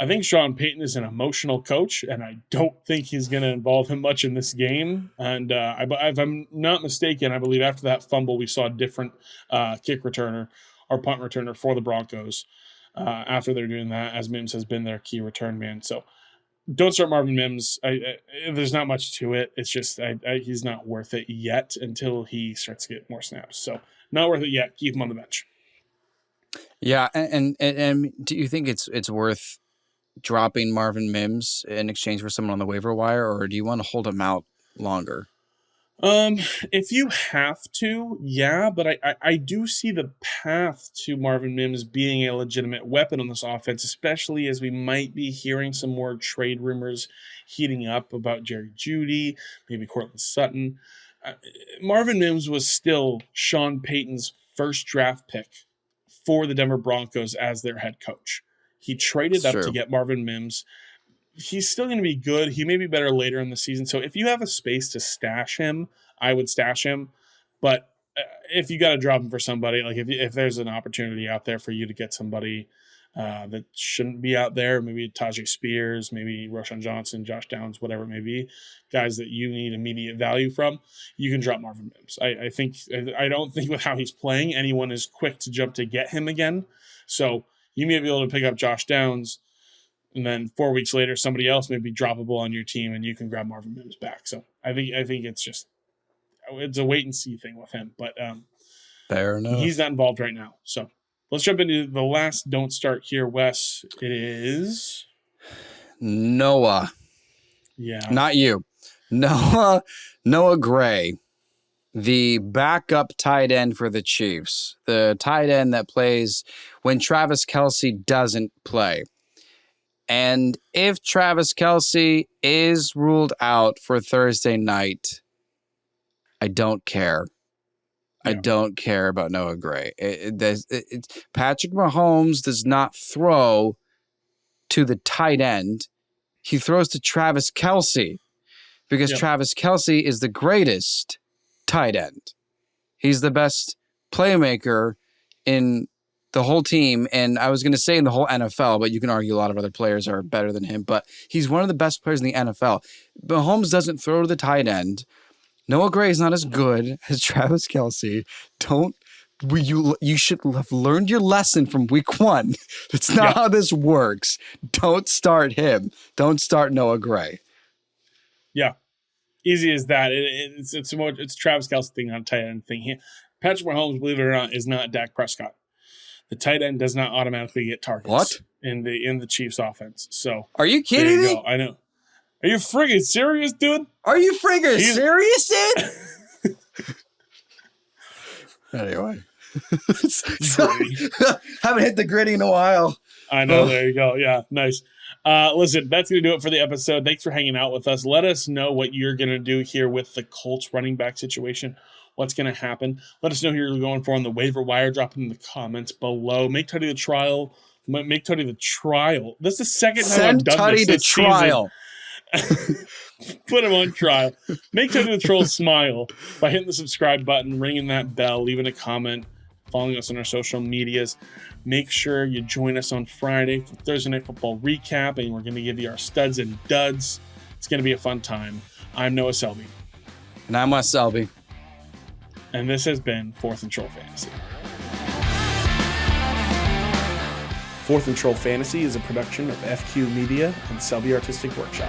Speaker 1: I think Sean Payton is an emotional coach, and I don't think he's going to involve him much in this game. And if I'm not mistaken, I believe after that fumble, we saw a different kick returner or punt returner for the Broncos after they're doing that, as Mims has been their key return man. So don't start Marvin Mims. There's not much to it. It's just he's not worth it yet until he starts to get more snaps. So not worth it yet. Keep him on the bench.
Speaker 2: Yeah, and do you think it's worth dropping Marvin Mims in exchange for someone on the waiver wire, or do you want to hold him out longer?
Speaker 1: If you have to, yeah, but I do see the path to Marvin Mims being a legitimate weapon on this offense, especially as we might be hearing some more trade rumors heating up about Jerry Jeudy, maybe Cortland Sutton. Marvin Mims was still Sean Payton's first draft pick for the Denver Broncos as their head coach. He traded up to get Marvin Mims. He's still going to be good. He may be better later in the season. So if you have a space to stash him, I would stash him. But if you got to drop him for somebody, like if there's an opportunity out there for you to get somebody that shouldn't be out there, maybe Tajay Spears, maybe Roshan Johnson, Josh Downs, whatever it may be, guys that you need immediate value from, you can drop Marvin Mims. I don't think with how he's playing, anyone is quick to jump to get him again. So you may be able to pick up Josh Downs, and then 4 weeks later, somebody else may be droppable on your team, and you can grab Marvin Mims back. So I think it's a wait and see thing with him. But
Speaker 2: fair enough.
Speaker 1: He's not involved right now. So let's jump into the last don't start here, Wes. It is
Speaker 2: Noah.
Speaker 1: Yeah,
Speaker 2: not you. Noah Gray, the backup tight end for the Chiefs, the tight end that plays when Travis Kelce doesn't play. And if Travis Kelce is ruled out for Thursday night, I don't care. Yeah. I don't care about Noah Gray. Patrick Mahomes does not throw to the tight end. He throws to Travis Kelce because Travis Kelce is the greatest tight end. He's the best playmaker in the whole team, and I was going to say in the whole NFL, but you can argue a lot of other players are better than him, but he's one of the best players in the NFL. Mahomes doesn't throw to the tight end. Noah Gray is not as good as Travis Kelce. You should have learned your lesson from week 1. That's not how this works. Don't start him. Don't start Noah Gray.
Speaker 1: Yeah. Easy as that. It's Travis Kelce thing, not a tight end thing. Patrick Mahomes, believe it or not, is not Dak Prescott. The tight end does not automatically get targets in the Chiefs offense. So
Speaker 2: are you kidding me?
Speaker 1: I know. Are you friggin' serious, dude?
Speaker 2: Are you friggin' serious, dude? Anyway. Haven't hit the gritty in a while.
Speaker 1: I know. There you go. Yeah, nice. Listen, that's going to do it for the episode. Thanks for hanging out with us. Let us know what you're going to do here with the Colts running back situation. What's going to happen? Let us know who you're going for on the waiver wire. Drop it in the comments below. Make Tutty the trial. Make Tutty the trial. This is the second time I've done
Speaker 2: Tutty
Speaker 1: this
Speaker 2: trial.
Speaker 1: Put him on trial. Make Tutty the troll smile by hitting the subscribe button, ringing that bell, leaving a comment, following us on our social medias. Make sure you join us on Friday for Thursday Night Football recap, and we're going to give you our studs and duds. It's going to be a fun time. I'm Noah Selby.
Speaker 2: And I'm Wes Selby.
Speaker 1: And this has been Fourth and Troll Fantasy. Fourth and Troll Fantasy is a production of FQ Media and Selby Artistic Workshop.